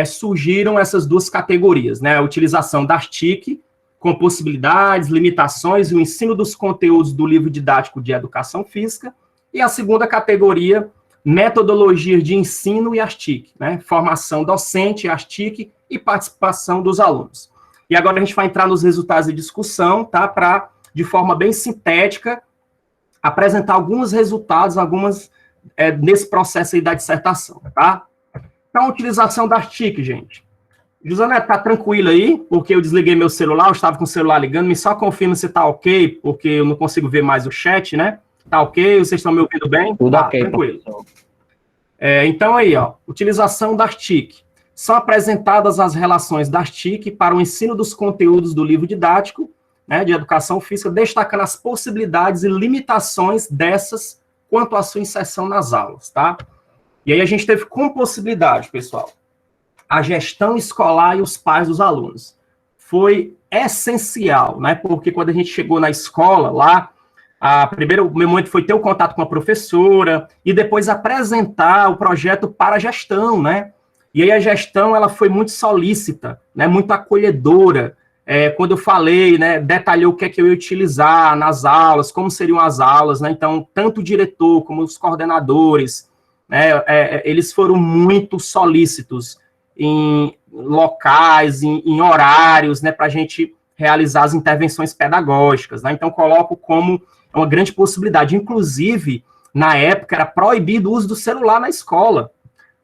surgiram essas 2 categorias, né, a utilização das TIC, com possibilidades, limitações e o ensino dos conteúdos do livro didático de educação física, e a segunda categoria, metodologias de ensino e as TIC, né, formação docente, as TIC e participação dos alunos. E agora a gente vai entrar nos resultados de discussão, tá, para, de forma bem sintética, apresentar alguns resultados, nesse processo aí da dissertação, tá? Então, a utilização das TIC, gente. Josanete, tá tranquilo aí? Porque eu desliguei meu celular, eu estava com o celular ligando, me só confirma se tá ok, porque eu não consigo ver mais o chat, né? Tá ok? Vocês estão me ouvindo bem? Tudo ok. Tranquilo. Então, aí, ó, utilização das TIC. São apresentadas as relações das TIC para o ensino dos conteúdos do livro didático, né, de educação física, destacando as possibilidades e limitações dessas quanto à sua inserção nas aulas, tá? E aí a gente teve como possibilidade, pessoal, a gestão escolar e os pais dos alunos. Foi essencial, né? Porque quando a gente chegou na escola, lá, primeiro momento foi ter o contato com a professora e depois apresentar o projeto para a gestão, né? E aí a gestão, ela foi muito solícita, né? Muito acolhedora. Quando eu falei, né, detalhou o que é que eu ia utilizar nas aulas, como seriam as aulas, né? Então, tanto o diretor como os coordenadores, né, eles foram muito solícitos em locais, em horários, né, para a gente realizar as intervenções pedagógicas, né? Então, coloco como uma grande possibilidade. Inclusive, na época, era proibido o uso do celular na escola.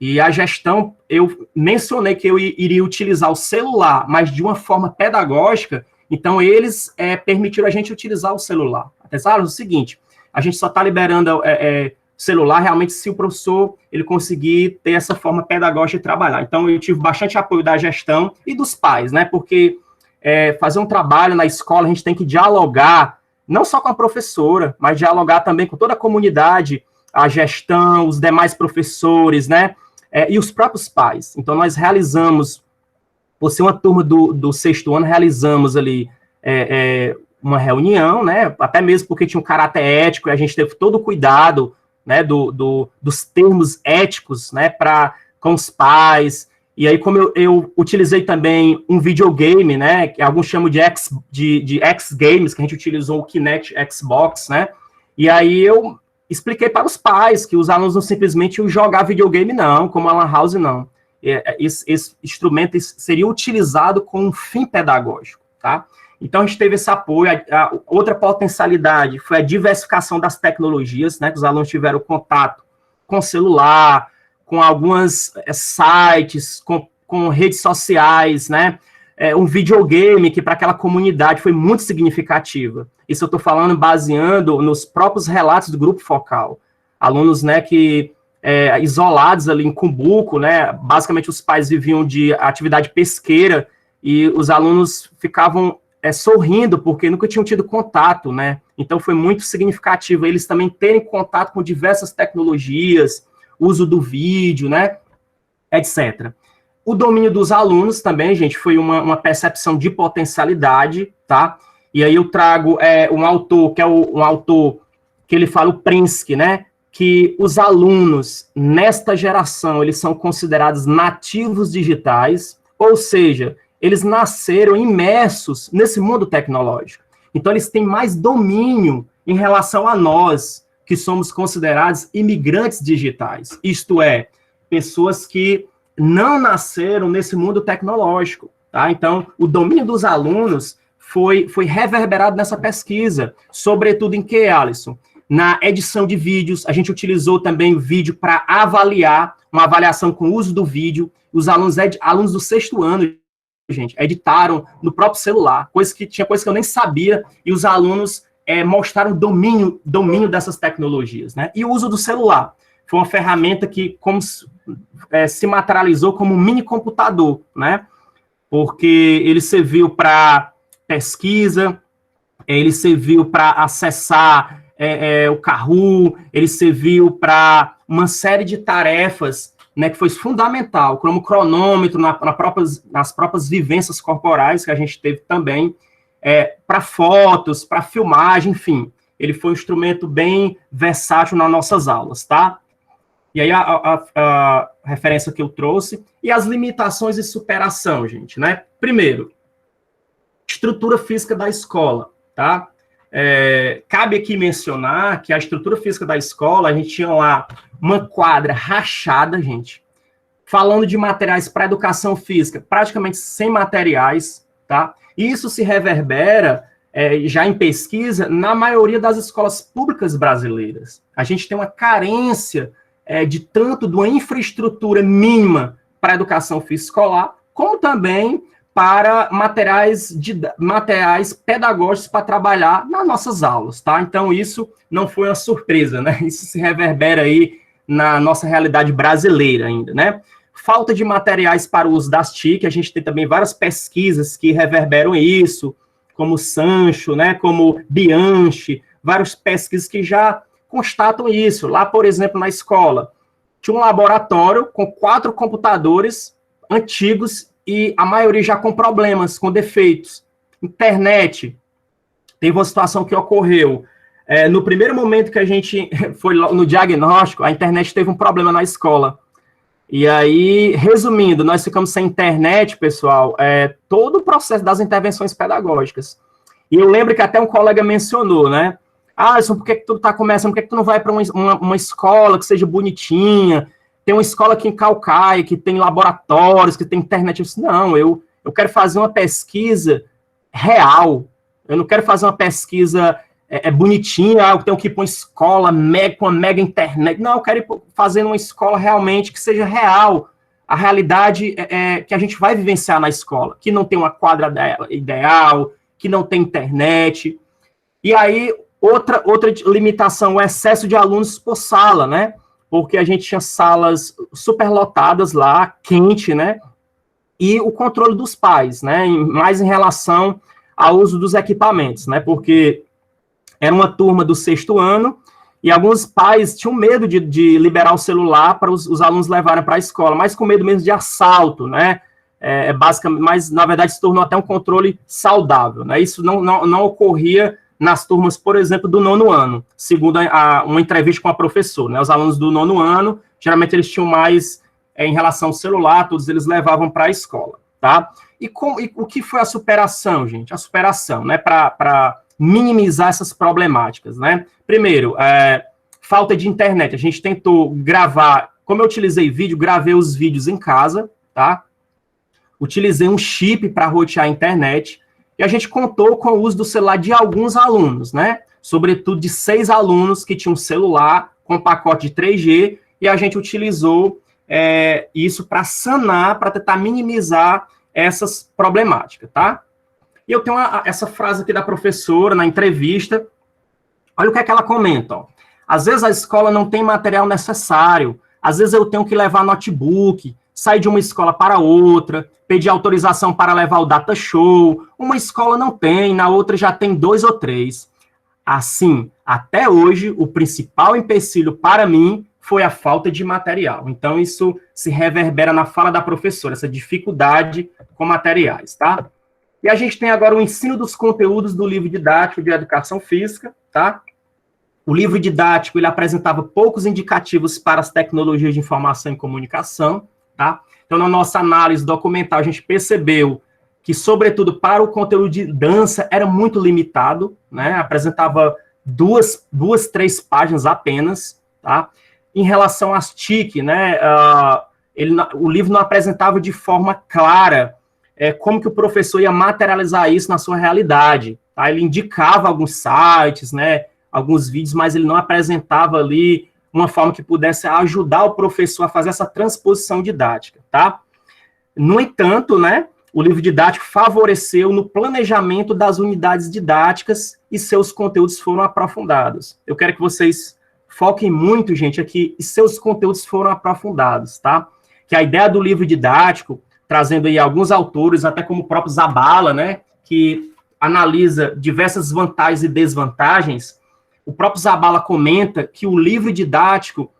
E a gestão, eu mencionei que eu iria utilizar o celular, mas de uma forma pedagógica, então eles permitiram a gente utilizar o celular. Apesar do seguinte, a gente só está liberando celular realmente se o professor ele conseguir ter essa forma pedagógica de trabalhar. Então, eu tive bastante apoio da gestão e dos pais, né? Porque fazer um trabalho na escola, a gente tem que dialogar, não só com a professora, mas dialogar também com toda a comunidade, a gestão, os demais professores, né? E os próprios pais. Então, nós realizamos, por ser uma turma do sexto ano, realizamos ali uma reunião, né? Até mesmo porque tinha um caráter ético, e a gente teve todo o cuidado, né, dos termos éticos, né, com os pais. E aí, como eu utilizei também um videogame, né, que alguns chamam de X-Games, que a gente utilizou o Kinect Xbox, né, e aí eu expliquei para os pais que os alunos não simplesmente iam jogar videogame, não, como a Lan House, não. Esse instrumento seria utilizado com um fim pedagógico, tá? Então, a gente teve esse apoio. A outra potencialidade foi a diversificação das tecnologias, né, que os alunos tiveram contato com celular, com alguns sites, com redes sociais, né, um videogame que para aquela comunidade foi muito significativa. Isso eu estou falando baseando nos próprios relatos do grupo focal. Alunos, né, que isolados ali em Cumbuco, né, basicamente os pais viviam de atividade pesqueira e os alunos ficavam sorrindo, porque nunca tinham tido contato, né? Então, foi muito significativo eles também terem contato com diversas tecnologias, uso do vídeo, né? Etc. O domínio dos alunos também, gente, foi uma percepção de potencialidade, tá? E aí eu trago um autor, que é um autor que ele fala, o Prinsky, né? Que os alunos, nesta geração, eles são considerados nativos digitais, ou seja, eles nasceram imersos nesse mundo tecnológico. Então, eles têm mais domínio em relação a nós, que somos considerados imigrantes digitais. Isto é, pessoas que não nasceram nesse mundo tecnológico. Tá? Então, o domínio dos alunos foi reverberado nessa pesquisa. Sobretudo em que, Alisson? Na edição de vídeos, a gente utilizou também o vídeo para avaliar, uma avaliação com o uso do vídeo. Os alunos do sexto ano, gente, editaram no próprio celular, tinha coisa que eu nem sabia, e os alunos mostraram domínio dessas tecnologias, né? E o uso do celular foi uma ferramenta que se materializou como um mini computador, né? Porque ele serviu para pesquisa, ele serviu para acessar o Kahoot, ele serviu para uma série de tarefas, né, que foi fundamental, como cronômetro, nas próprias vivências corporais que a gente teve também, para fotos, para filmagem, enfim. Ele foi um instrumento bem versátil nas nossas aulas, tá? E aí a referência que eu trouxe, e as limitações de superação, gente, né? Primeiro, estrutura física da escola, tá? Cabe aqui mencionar que a estrutura física da escola, a gente tinha lá uma quadra rachada, gente, falando de materiais para educação física, praticamente sem materiais, tá? Isso se reverbera, já em pesquisa, na maioria das escolas públicas brasileiras. A gente tem uma carência de uma infraestrutura mínima para a educação física escolar, como também para materiais pedagógicos para trabalhar nas nossas aulas, tá? Então, isso não foi uma surpresa, né? Isso se reverbera aí na nossa realidade brasileira ainda, né? Falta de materiais para o uso das TIC, a gente tem também várias pesquisas que reverberam isso, como Sancho, né? Como Bianchi, várias pesquisas que já constatam isso. Lá, por exemplo, na escola, tinha um laboratório com 4 computadores antigos e a maioria já com problemas, com defeitos. Internet, teve uma situação que ocorreu. No primeiro momento que a gente foi no diagnóstico, a internet teve um problema na escola. E aí, resumindo, nós ficamos sem internet, pessoal, todo o processo das intervenções pedagógicas. E eu lembro que até um colega mencionou, né? Alisson, por que tu tá começando? Por que tu não vai para uma escola que seja bonitinha? Tem uma escola aqui em Caucaia, que tem laboratórios, que tem internet. Eu disse, não, eu quero fazer uma pesquisa real. Eu não quero fazer uma pesquisa bonitinha, eu tenho que ir para uma escola com uma mega internet. Não, eu quero ir fazer uma escola realmente que seja real. A realidade que a gente vai vivenciar na escola, que não tem uma quadra ideal, que não tem internet. E aí, outra limitação, o excesso de alunos por sala, né? Porque a gente tinha salas superlotadas lá, quente, né? E o controle dos pais, né? Mais em relação ao uso dos equipamentos, né? Porque era uma turma do 6º ano e alguns pais tinham medo de liberar o celular para os alunos levarem para a escola, mas com medo mesmo de assalto, né? Basicamente, mas na verdade se tornou até um controle saudável, né? Isso não ocorria nas turmas, por exemplo, do 9º ano, segundo uma entrevista com a professora, né? Os alunos do 9º ano, geralmente eles tinham mais em relação ao celular, todos eles levavam para a escola, tá? E o que foi a superação, gente? A superação, né? Para minimizar essas problemáticas, né? Primeiro, falta de internet. A gente tentou gravar, como eu utilizei vídeo, gravei os vídeos em casa, tá? Utilizei um chip para rotear a internet e a gente contou com o uso do celular de alguns alunos, né? Sobretudo de 6 alunos que tinham celular com pacote de 3G e a gente utilizou isso para sanar, para tentar minimizar essas problemáticas, tá? E eu tenho essa frase aqui da professora na entrevista. Olha o que é que ela comenta, ó. Às vezes a escola não tem material necessário, às vezes eu tenho que levar notebook, sair de uma escola para outra, pedir autorização para levar o data show, uma escola não tem, na outra já tem 2 ou 3. Assim, até hoje, o principal empecilho para mim foi a falta de material. Então, isso se reverbera na fala da professora, essa dificuldade com materiais, tá? E a gente tem agora o ensino dos conteúdos do livro didático de educação física, tá? O livro didático, ele apresentava poucos indicativos para as tecnologias de informação e comunicação, tá? Então, na nossa análise documental, a gente percebeu que, sobretudo, para o conteúdo de dança, era muito limitado, né? Apresentava 3 páginas apenas, tá? Em relação às TIC, né? O livro não apresentava de forma clara como que o professor ia materializar isso na sua realidade, tá? Ele indicava alguns sites, né? Alguns vídeos, mas ele não apresentava ali uma forma que pudesse ajudar o professor a fazer essa transposição didática, tá? No entanto, né, o livro didático favoreceu no planejamento das unidades didáticas e seus conteúdos foram aprofundados. Eu quero que vocês foquem muito, gente, aqui, e seus conteúdos foram aprofundados, tá? Que a ideia do livro didático, trazendo aí alguns autores, até como o próprio Zabala, né, que analisa diversas vantagens e desvantagens. O próprio Zabala comenta que o livro didático,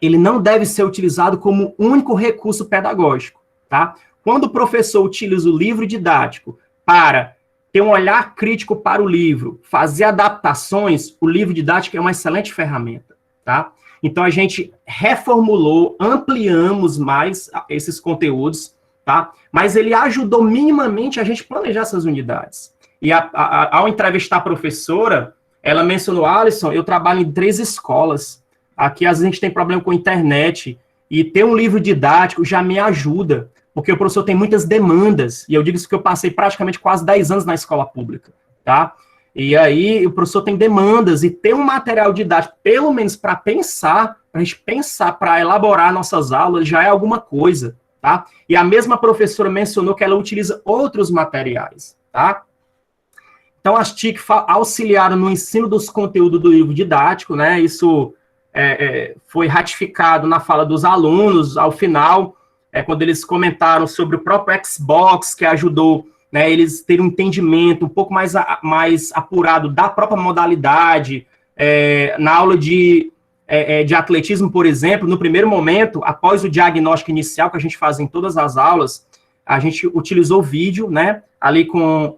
ele não deve ser utilizado como único recurso pedagógico, tá? Quando o professor utiliza o livro didático para ter um olhar crítico para o livro, fazer adaptações, o livro didático é uma excelente ferramenta, tá? Então, a gente reformulou, ampliamos mais esses conteúdos, tá? Mas ele ajudou minimamente a gente planejar essas unidades. E ao entrevistar a professora, ela mencionou, Alisson, eu trabalho em 3 escolas. Aqui, às vezes, a gente tem problema com a internet. E ter um livro didático já me ajuda, porque o professor tem muitas demandas. E eu digo isso que eu passei praticamente quase 10 anos na escola pública, tá? E aí, o professor tem demandas. E ter um material didático, pelo menos para pensar, para a gente pensar, para elaborar nossas aulas, já é alguma coisa, tá? E a mesma professora mencionou que ela utiliza outros materiais, tá? Então, as TIC auxiliaram no ensino dos conteúdos do livro didático, né? Isso foi ratificado na fala dos alunos, ao final, quando eles comentaram sobre o próprio Xbox, que ajudou, né, eles terem um entendimento um pouco mais apurado da própria modalidade. Na aula de atletismo, por exemplo, no primeiro momento, após o diagnóstico inicial que a gente faz em todas as aulas, a gente utilizou vídeo, né, ali com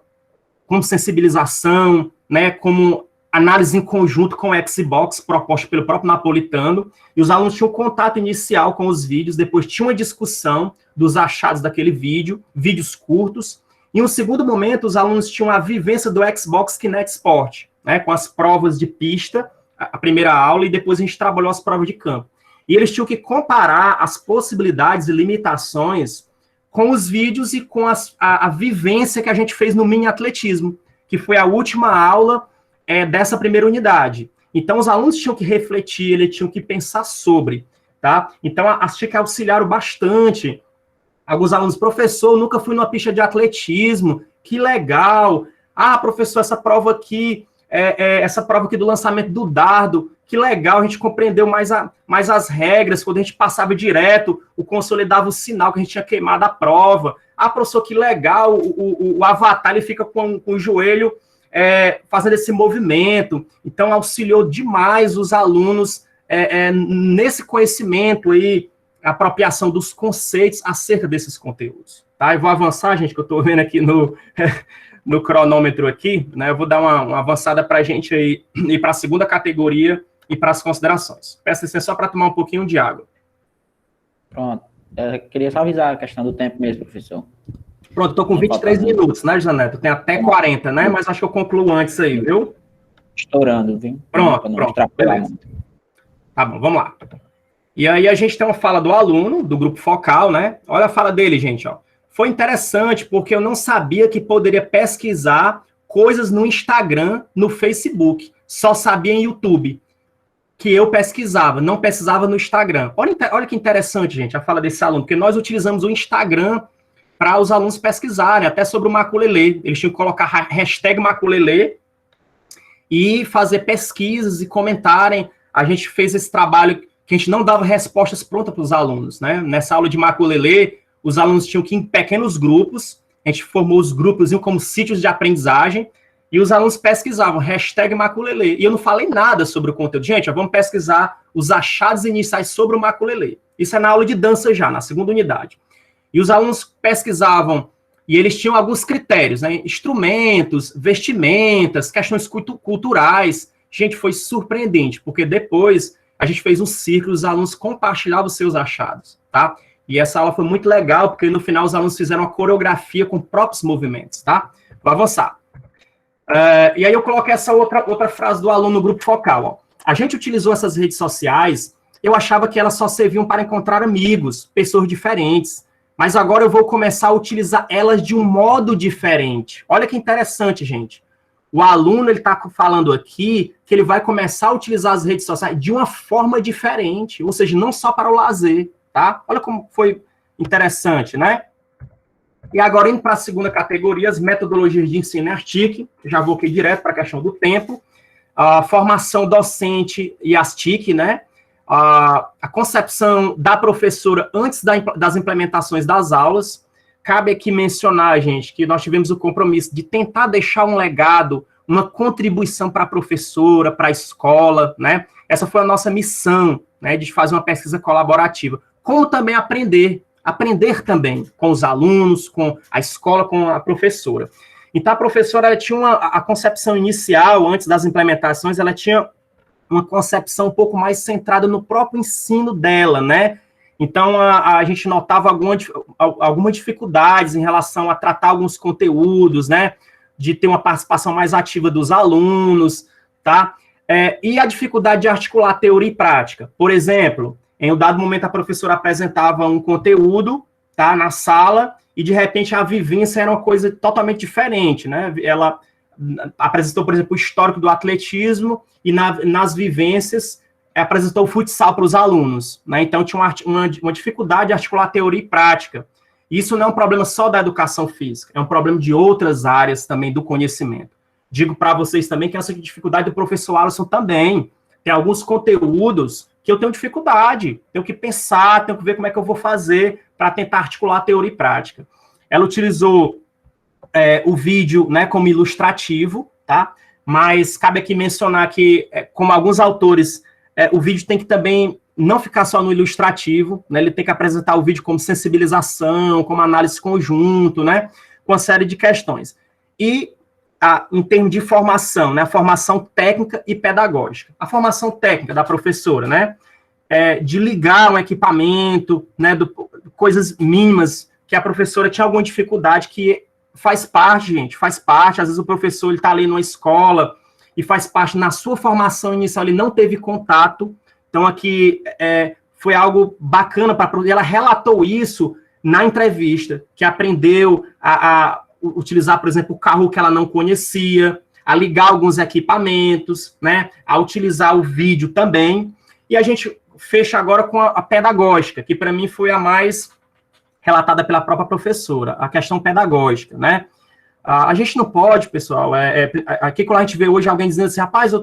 sensibilização, né, como análise em conjunto com o Xbox, proposta pelo próprio Napolitano, e os alunos tinham contato inicial com os vídeos, depois tinha uma discussão dos achados daquele vídeo, vídeos curtos, e em um segundo momento, os alunos tinham a vivência do Xbox Kinect Sport, né, com as provas de pista, a primeira aula, e depois a gente trabalhou as provas de campo. E eles tinham que comparar as possibilidades e limitações com os vídeos e com a vivência que a gente fez no mini atletismo, que foi a última aula dessa primeira unidade. Então, os alunos tinham que refletir, eles tinham que pensar sobre, tá? Então, achei que auxiliaram bastante. Alguns alunos, professor, nunca fui numa pista de atletismo, que legal. Ah, professor, essa prova aqui do lançamento do dardo, que legal, a gente compreendeu mais as regras, quando a gente passava direto, o consolidava o sinal que a gente tinha queimado a prova. Ah, professor, que legal, o avatar, ele fica com o joelho fazendo esse movimento. Então, auxiliou demais os alunos nesse conhecimento aí, apropriação dos conceitos acerca desses conteúdos. Tá? Eu vou avançar, gente, que eu estou vendo aqui no cronômetro aqui, né? Eu vou dar uma avançada para a gente aí, ir para a segunda categoria e para as considerações. Peço licença só para tomar um pouquinho de água. Pronto. Eu queria só avisar a questão do tempo mesmo, professor. Pronto, estou com 23 minutos, né, José Neto? Tem até 40, né? Mas acho que eu concluo antes aí, viu? Estourando, viu? Pronto. Beleza. Tá bom, vamos lá. E aí a gente tem uma fala do aluno, do grupo focal, né? Olha a fala dele, gente, ó. Foi interessante porque eu não sabia que poderia pesquisar coisas no Instagram, no Facebook. Só sabia em YouTube que eu pesquisava, não pesquisava no Instagram. Olha que interessante, gente, a fala desse aluno, porque nós utilizamos o Instagram para os alunos pesquisarem, até sobre o Maculelê. Eles tinham que colocar hashtag Maculelê e fazer pesquisas e comentarem. A gente fez esse trabalho que a gente não dava respostas prontas para os alunos, né? Nessa aula de Maculelê, os alunos tinham que ir em pequenos grupos, a gente formou os grupos como sítios de aprendizagem, e os alunos pesquisavam, hashtag Maculelê. E eu não falei nada sobre o conteúdo. Gente, vamos pesquisar os achados iniciais sobre o Maculelê. Isso é na aula de dança já, na segunda unidade. E os alunos pesquisavam, e eles tinham alguns critérios, né? Instrumentos, vestimentas, questões culturais. Gente, foi surpreendente, porque depois a gente fez um círculo, os alunos compartilhavam os seus achados, tá? E essa aula foi muito legal, porque no final os alunos fizeram uma coreografia com próprios movimentos, tá? Vou avançar. E aí eu coloco essa outra frase do aluno no grupo focal, ó. A gente utilizou essas redes sociais, eu achava que elas só serviam para encontrar amigos, pessoas diferentes, mas agora eu vou começar a utilizar elas de um modo diferente. Olha que interessante, gente. O aluno, ele está falando aqui que ele vai começar a utilizar as redes sociais de uma forma diferente, ou seja, não só para o lazer, tá? Olha como foi interessante, né? E agora, indo para a segunda categoria, as metodologias de ensino e ASTIC, já vou aqui direto para a questão do tempo, a formação docente e as TIC, né? A concepção da professora antes das implementações das aulas. Cabe aqui mencionar, gente, que nós tivemos o compromisso de tentar deixar um legado, uma contribuição para a professora, para a escola, né? Essa foi a nossa missão, né, de fazer uma pesquisa colaborativa. Como também aprender também com os alunos, com a escola, com a professora. Então, a professora ela tinha a concepção inicial, antes das implementações, ela tinha uma concepção um pouco mais centrada no próprio ensino dela, né? Então, a gente notava algumas dificuldades em relação a tratar alguns conteúdos, né? De ter uma participação mais ativa dos alunos, tá? E a dificuldade de articular teoria e prática. Por exemplo, em um dado momento a professora apresentava um conteúdo, tá? Na sala, e de repente a vivência era uma coisa totalmente diferente, né? Ela apresentou, por exemplo, o histórico do atletismo e nas vivências apresentou o futsal para os alunos, né? Então tinha uma dificuldade de articular teoria e prática. Isso não é um problema só da educação física, é um problema de outras áreas também do conhecimento. Digo para vocês também que essa dificuldade do professor Alisson também. Tem alguns conteúdos que eu tenho dificuldade, tenho que pensar, tenho que ver como é que eu vou fazer para tentar articular teoria e prática. Ela utilizou o vídeo, né, como ilustrativo, tá? Mas cabe aqui mencionar que, como alguns autores, o vídeo tem que também não ficar só no ilustrativo, né? Ele tem que apresentar o vídeo como sensibilização, como análise conjunto, né? Com uma série de questões. E, em termos de formação, né? A formação técnica e pedagógica. A formação técnica da professora, né? De ligar um equipamento, né? Coisas mínimas que a professora tinha alguma dificuldade, que faz parte, gente, faz parte. Às vezes o professor está ali numa escola e faz parte na sua formação inicial, ele não teve contato. Então, aqui foi algo bacana para ela relatou isso na entrevista, que aprendeu a utilizar, por exemplo, o carro que ela não conhecia, a ligar alguns equipamentos, né, a utilizar o vídeo também. E a gente fecha agora com a pedagógica, que para mim foi a mais relatada pela própria professora, a questão pedagógica, né? A gente não pode, pessoal, aqui quando a gente vê hoje alguém dizendo assim, rapaz,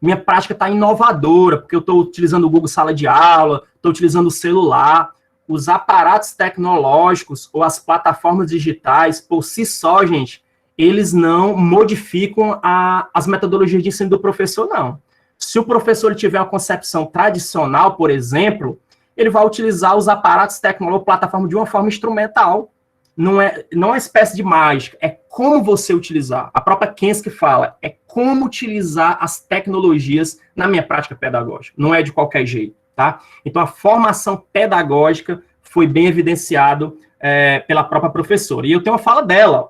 minha prática está inovadora, porque eu estou utilizando o Google Sala de Aula, estou utilizando o celular. Os aparatos tecnológicos ou as plataformas digitais, por si só, gente, eles não modificam as metodologias de ensino do professor, não. Se o professor tiver uma concepção tradicional, por exemplo, ele vai utilizar os aparatos tecnológicos, plataforma de uma forma instrumental. Não é uma espécie de mágica, é como você utilizar. A própria Kensky fala, é como utilizar as tecnologias na minha prática pedagógica. Não é de qualquer jeito, tá? Então, a formação pedagógica foi bem evidenciado pela própria professora. E eu tenho uma fala dela.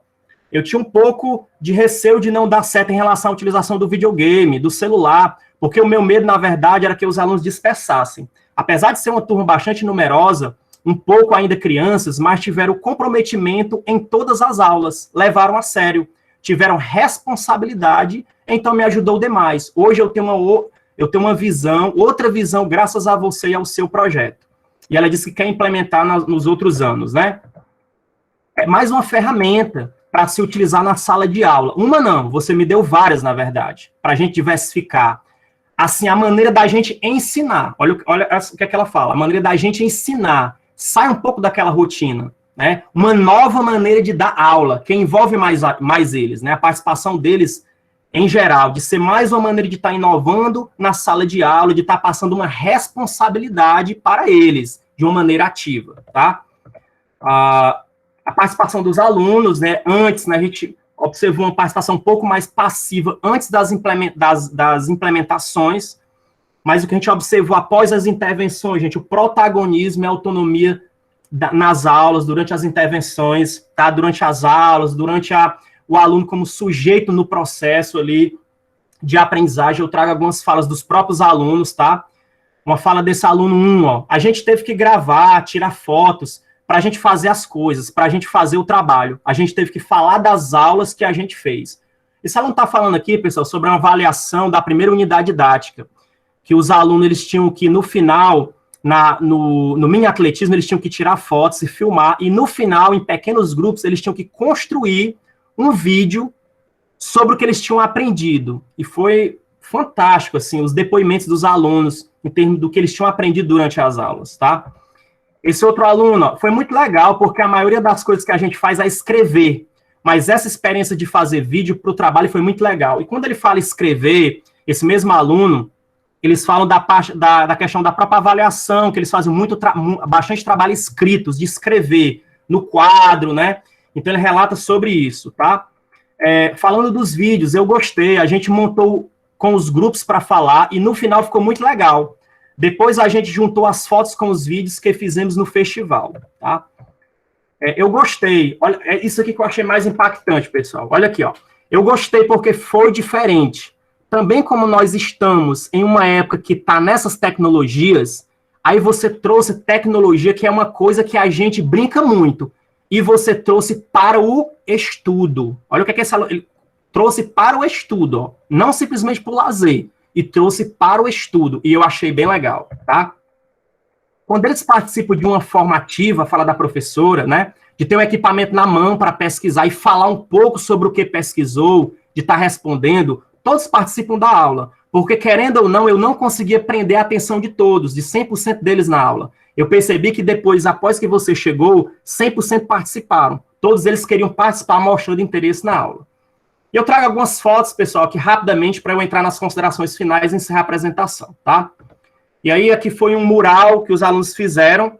Eu tinha um pouco de receio de não dar certo em relação à utilização do videogame, do celular, porque o meu medo, na verdade, era que os alunos dispersassem. Apesar de ser uma turma bastante numerosa, um pouco ainda crianças, mas tiveram comprometimento em todas as aulas, levaram a sério, tiveram responsabilidade, então me ajudou demais. Hoje eu tenho uma visão, outra visão, graças a você e ao seu projeto. E ela disse que quer implementar nos outros anos, né? É mais uma ferramenta para se utilizar na sala de aula. Uma não, você me deu várias, na verdade, para a gente diversificar. Assim, a maneira da gente ensinar, olha o que é que ela fala, a maneira da gente ensinar, sai um pouco daquela rotina, né? Uma nova maneira de dar aula, que envolve mais eles, né? A participação deles, em geral, de ser mais uma maneira de estar inovando na sala de aula, de estar passando uma responsabilidade para eles, de uma maneira ativa, tá? A participação dos alunos, né? Antes, né, a gente observou uma participação um pouco mais passiva antes das implementações, mas o que a gente observou após as intervenções, gente, o protagonismo e a autonomia nas aulas, durante as intervenções, tá? Durante as aulas, durante o aluno como sujeito no processo ali de aprendizagem. Eu trago algumas falas dos próprios alunos, tá? Uma fala desse aluno 1, ó. A gente teve que gravar, tirar fotos para a gente fazer as coisas, para a gente fazer o trabalho. A gente teve que falar das aulas que a gente fez. Esse aluno está falando aqui, pessoal, sobre uma avaliação da primeira unidade didática, que os alunos, eles tinham que, no final, no mini atletismo, eles tinham que tirar fotos e filmar, e no final, em pequenos grupos, eles tinham que construir um vídeo sobre o que eles tinham aprendido. E foi fantástico, assim, os depoimentos dos alunos, em termos do que eles tinham aprendido durante as aulas, tá? Esse outro aluno, ó, foi muito legal, porque a maioria das coisas que a gente faz é escrever, mas essa experiência de fazer vídeo para o trabalho foi muito legal. E quando ele fala escrever, esse mesmo aluno, eles falam da questão da própria avaliação, que eles fazem bastante trabalho escritos, de escrever no quadro, né? Então, ele relata sobre isso, tá? Falando dos vídeos, eu gostei, a gente montou com os grupos para falar, e no final ficou muito legal. Depois a gente juntou as fotos com os vídeos que fizemos no festival, tá? Eu gostei, olha, isso aqui que eu achei mais impactante, pessoal. Olha aqui, ó. Eu gostei porque foi diferente. Também como nós estamos em uma época que está nessas tecnologias, aí você trouxe tecnologia, que é uma coisa que a gente brinca muito, e você trouxe para o estudo. Olha o que é esse aluno, ele trouxe para o estudo, ó, não simplesmente para o lazer, e trouxe para o estudo, e eu achei bem legal, tá? Quando eles participam de uma formativa, fala da professora, né, de ter um equipamento na mão para pesquisar e falar um pouco sobre o que pesquisou, de estar respondendo, todos participam da aula, porque querendo ou não, eu não conseguia prender a atenção de todos, de 100% deles na aula. Eu percebi que depois, após que você chegou, 100% participaram. Todos eles queriam participar, mostrando interesse na aula. E eu trago algumas fotos, pessoal, aqui rapidamente, para eu entrar nas considerações finais e encerrar a apresentação, tá? E aí, aqui foi um mural que os alunos fizeram.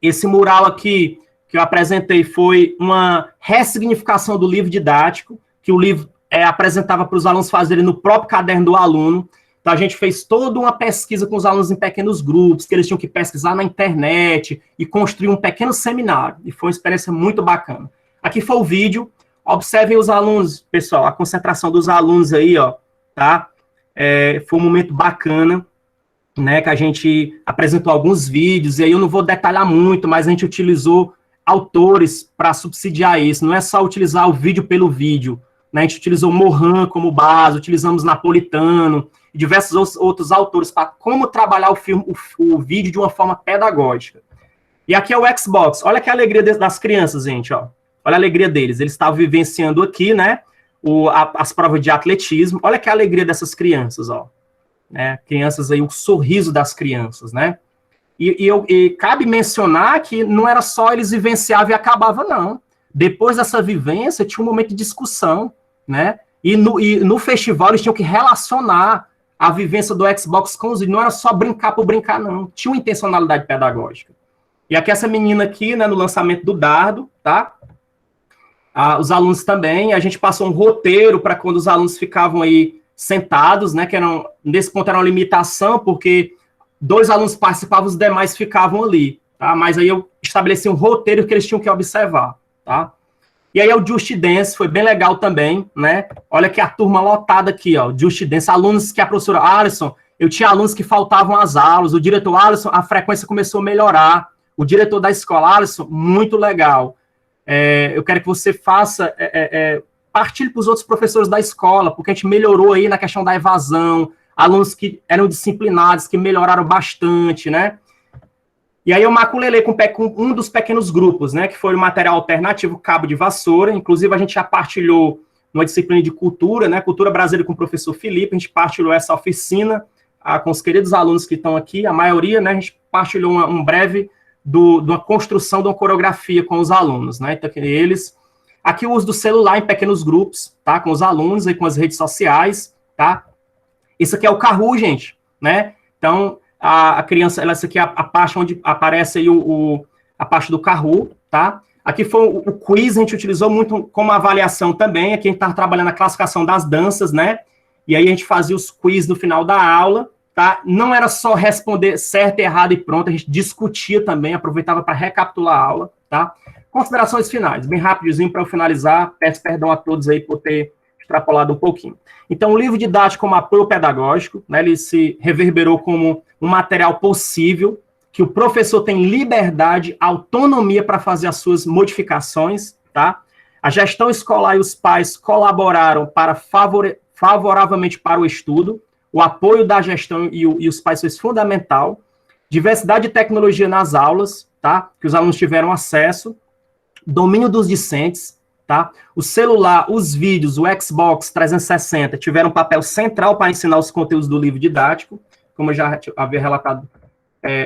Esse mural aqui, que eu apresentei, foi uma ressignificação do livro didático, que o livro apresentava para os alunos fazerem no próprio caderno do aluno. Então, a gente fez toda uma pesquisa com os alunos em pequenos grupos, que eles tinham que pesquisar na internet e construir um pequeno seminário. E foi uma experiência muito bacana. Aqui foi o vídeo. Observem os alunos, pessoal, a concentração dos alunos aí, ó, tá? Foi um momento bacana, né, que a gente apresentou alguns vídeos, e aí eu não vou detalhar muito, mas a gente utilizou autores para subsidiar isso, não é só utilizar o vídeo pelo vídeo, né, a gente utilizou Mohan como base, utilizamos Napolitano, e diversos outros autores para como trabalhar o vídeo de uma forma pedagógica. E aqui é o Xbox, olha que alegria das crianças, gente, ó. Olha a alegria deles, eles estavam vivenciando aqui, né, as provas de atletismo, olha que alegria dessas crianças, ó. Né, crianças aí, o sorriso das crianças, né? E cabe mencionar que não era só eles vivenciavam e acabava, não. Depois dessa vivência, tinha um momento de discussão, né? E no festival eles tinham que relacionar a vivência do Xbox com os vídeos. Não era só brincar por brincar, não. Tinha uma intencionalidade pedagógica. E aqui essa menina aqui, né, no lançamento do dardo, tá? Os alunos também, a gente passou um roteiro para quando os alunos ficavam aí sentados, né, nesse ponto era uma limitação, porque 2 alunos participavam, os demais ficavam ali, tá? Mas aí eu estabeleci um roteiro que eles tinham que observar, tá? E aí o Just Dance foi bem legal também, né? Olha que a turma lotada aqui, ó, Just Dance, alunos que a professora Alisson, eu tinha alunos que faltavam às aulas, o diretor Alisson, a frequência começou a melhorar, o diretor da escola Alisson, muito legal. Eu quero que você faça... partilhe para os outros professores da escola, porque a gente melhorou aí na questão da evasão, alunos que eram disciplinados, que melhoraram bastante, né? E aí eu maculelei com um dos pequenos grupos, né, que foi o material alternativo Cabo de Vassoura, inclusive a gente já partilhou numa disciplina de cultura, né, cultura brasileira com o professor Felipe, a gente partilhou essa oficina com os queridos alunos que estão aqui, a maioria, né, a gente partilhou um breve de uma construção de uma coreografia com os alunos, né, então eles... Aqui o uso do celular em pequenos grupos, tá? Com os alunos e com as redes sociais, tá? Isso aqui é o Kahoot, gente, né? Então, a criança, essa aqui é a parte onde aparece aí a parte do Kahoot, tá? Aqui foi o quiz, a gente utilizou muito como avaliação também, aqui a gente estava trabalhando a classificação das danças, né? E aí a gente fazia os quiz no final da aula, tá? Não era só responder certo, errado e pronto, a gente discutia também, aproveitava para recapitular a aula, tá? Considerações finais, bem rapidinho para eu finalizar, peço perdão a todos aí por ter extrapolado um pouquinho. Então, o livro didático como apoio pedagógico, né, ele se reverberou como um material possível, que o professor tem liberdade, autonomia para fazer as suas modificações, tá? A gestão escolar e os pais colaboraram favoravelmente para o estudo, o apoio da gestão e os pais foi fundamental, diversidade de tecnologia nas aulas, tá? Que os alunos tiveram acesso, domínio dos discentes, tá? O celular, os vídeos, o Xbox 360 tiveram um papel central para ensinar os conteúdos do livro didático, como eu já havia relatado.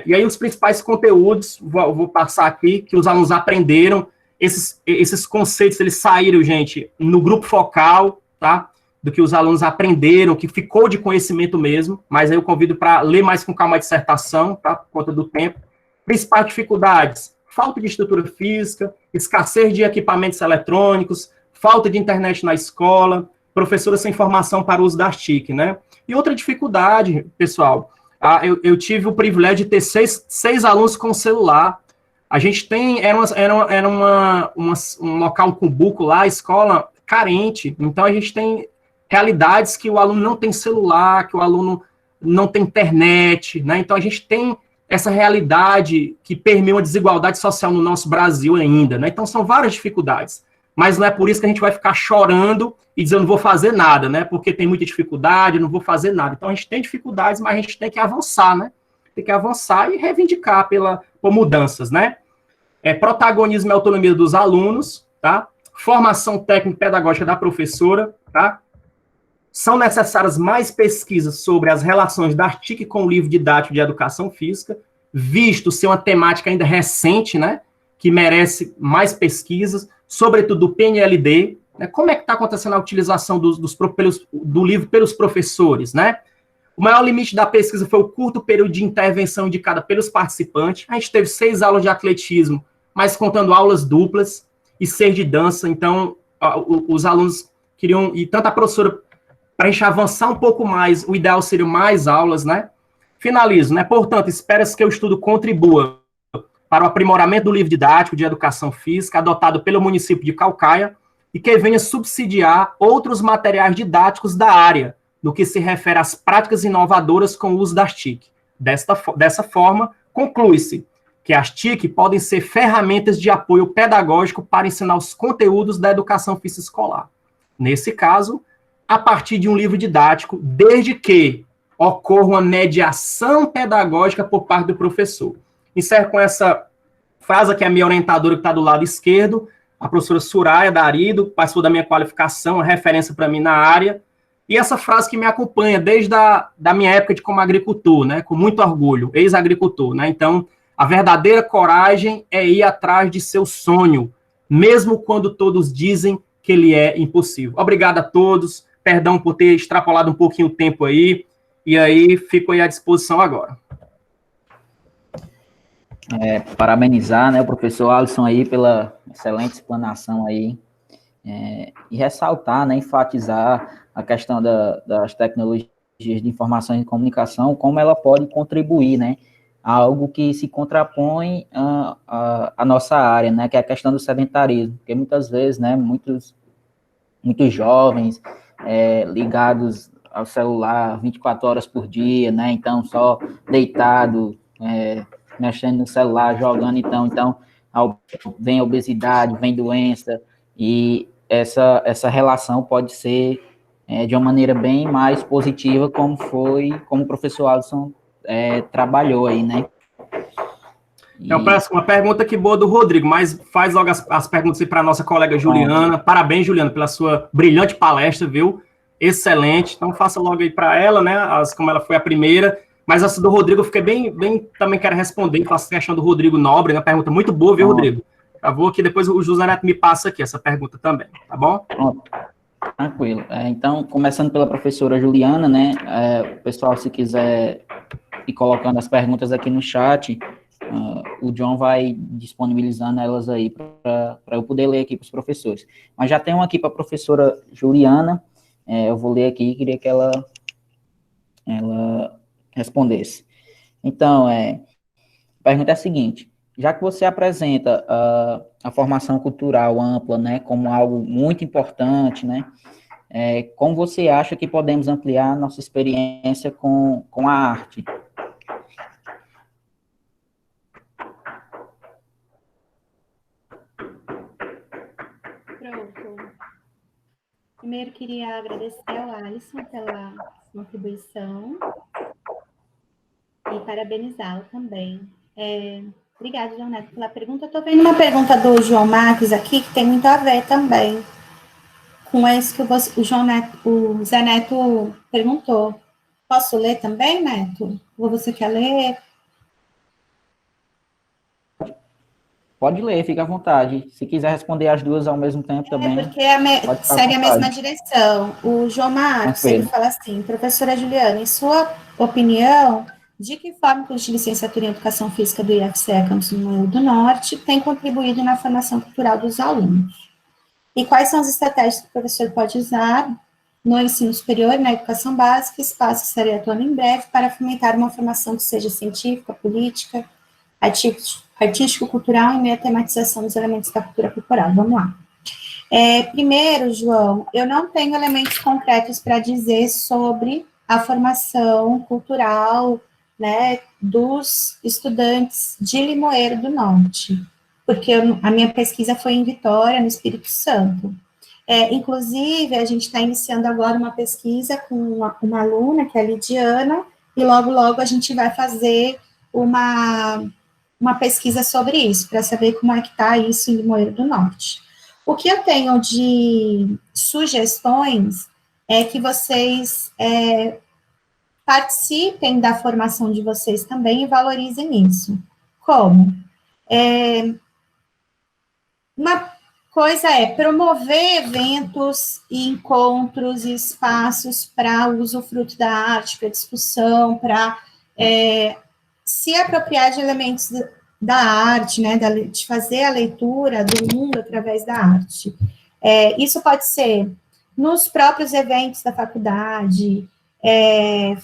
E aí os principais conteúdos, vou passar aqui, que os alunos aprenderam, esses conceitos, eles saíram, gente, no grupo focal, tá? Do que os alunos aprenderam, que ficou de conhecimento mesmo, mas aí eu convido para ler mais com calma a dissertação, tá? Por conta do tempo. Principais dificuldades: falta de estrutura física, escassez de equipamentos eletrônicos, falta de internet na escola, professora sem formação para o uso das TIC, né? E outra dificuldade, pessoal, eu tive o privilégio de ter seis alunos com celular. A gente tem, era um local, um cumbuco lá, a escola carente, então a gente tem realidades que o aluno não tem celular, que o aluno não tem internet, né? Então a gente tem essa realidade que permeia uma desigualdade social no nosso Brasil ainda, né? Então são várias dificuldades, mas não é por isso que a gente vai ficar chorando e dizendo não vou fazer nada, né? Porque tem muita dificuldade, não vou fazer nada. Então a gente tem dificuldades, mas a gente tem que avançar, né? Tem que avançar e reivindicar por mudanças, né? Protagonismo e autonomia dos alunos, tá? Formação técnica e pedagógica da professora, tá? São necessárias mais pesquisas sobre as relações da TIC com o livro didático de educação física, visto ser uma temática ainda recente, né, que merece mais pesquisas, sobretudo do PNLD, né, como é que está acontecendo a utilização do livro pelos professores, né? O maior limite da pesquisa foi o curto período de intervenção indicada pelos participantes. A gente teve 6 aulas de atletismo, mas contando aulas duplas e 6 de dança, então os alunos queriam, e tanto a professora, para a gente avançar um pouco mais, o ideal seria mais aulas, né? Finalizo, né? Portanto, espera-se que o estudo contribua para o aprimoramento do livro didático de educação física, adotado pelo município de Caucaia, e que venha subsidiar outros materiais didáticos da área, no que se refere às práticas inovadoras com o uso das TIC. Dessa forma, conclui-se que as TIC podem ser ferramentas de apoio pedagógico para ensinar os conteúdos da educação física escolar. Nesse caso, a partir de um livro didático, desde que ocorra uma mediação pedagógica por parte do professor. Encerro com essa frase que é a minha orientadora que está do lado esquerdo, a professora Suraya Darido, participou da minha qualificação, referência para mim na área, e essa frase que me acompanha desde da minha época de como agricultor, né, com muito orgulho, ex-agricultor, né, então, a verdadeira coragem é ir atrás de seu sonho, mesmo quando todos dizem que ele é impossível. Obrigado a todos, perdão por ter extrapolado um pouquinho o tempo aí, e aí fico aí à disposição agora. Parabenizar, né, o professor Alisson aí pela excelente explanação aí, e ressaltar, né, enfatizar a questão das tecnologias de informação e comunicação, como ela pode contribuir, né, a algo que se contrapõe à nossa área, né, que é a questão do sedentarismo, porque muitas vezes, né, muitos jovens ligados ao celular 24 horas por dia, né, então só deitado, mexendo no celular, jogando, então vem obesidade, vem doença, e essa relação pode ser de uma maneira bem mais positiva, como o professor Alisson trabalhou aí, né? Uma pergunta que boa do Rodrigo, mas faz logo as perguntas aí para a nossa colega Juliana. Parabéns, Juliana, pela sua brilhante palestra, viu? Excelente. Então, faça logo aí para ela, né? Como ela foi a primeira. Mas essa do Rodrigo, eu fiquei bem também quero responder. Faço questão do Rodrigo Nobre, uma pergunta muito boa, viu, Rodrigo? Eu vou aqui, depois o José Neto me passa aqui essa pergunta também, tá bom? Pronto. Tranquilo. Então, começando pela professora Juliana, né? O pessoal, se quiser ir colocando as perguntas aqui no chat, o John vai disponibilizando elas aí para eu poder ler aqui para os professores. Mas já tem uma aqui para a professora Juliana, eu vou ler aqui e queria que ela respondesse. Então, a pergunta é a seguinte: já que você apresenta a formação cultural ampla, né, como algo muito importante, né, como você acha que podemos ampliar nossa experiência com a arte? Pronto. Primeiro, queria agradecer ao Alisson pela contribuição e parabenizá-lo também. Obrigada, João Neto, pela pergunta. Estou vendo uma pergunta do João Marques aqui, que tem muito a ver também com esse que o Zé Neto perguntou. Posso ler também, Neto? Ou você quer ler? Pode ler, fica à vontade. Se quiser responder as duas ao mesmo tempo também. Porque segue a mesma direção. O João Marcos, ele fala assim: professora Juliana, em sua opinião, de que forma o curso de licenciatura em Educação Física do IFCE Campus Limoeiro do Norte tem contribuído na formação cultural dos alunos? E quais são as estratégias que o professor pode usar no ensino superior e na educação básica, espaço que estarei atuando em breve, para fomentar uma formação que seja científica, política, artístico-cultural e meio a tematização dos elementos da cultura corporal? Vamos lá. Primeiro, João, eu não tenho elementos concretos para dizer sobre a formação cultural, né, dos estudantes de Limoeiro do Norte, porque a minha pesquisa foi em Vitória, no Espírito Santo. Inclusive, a gente está iniciando agora uma pesquisa com uma aluna, que é a Lidiana, e logo a gente vai fazer uma pesquisa sobre isso, para saber como é que está isso em Limoeiro do Norte. O que eu tenho de sugestões é que vocês participem da formação de vocês também e valorizem isso. Como? Uma coisa é promover eventos e encontros e espaços para o usufruto da arte, para discussão, para se apropriar de elementos da arte, né, de fazer a leitura do mundo através da arte. Isso pode ser nos próprios eventos da faculdade,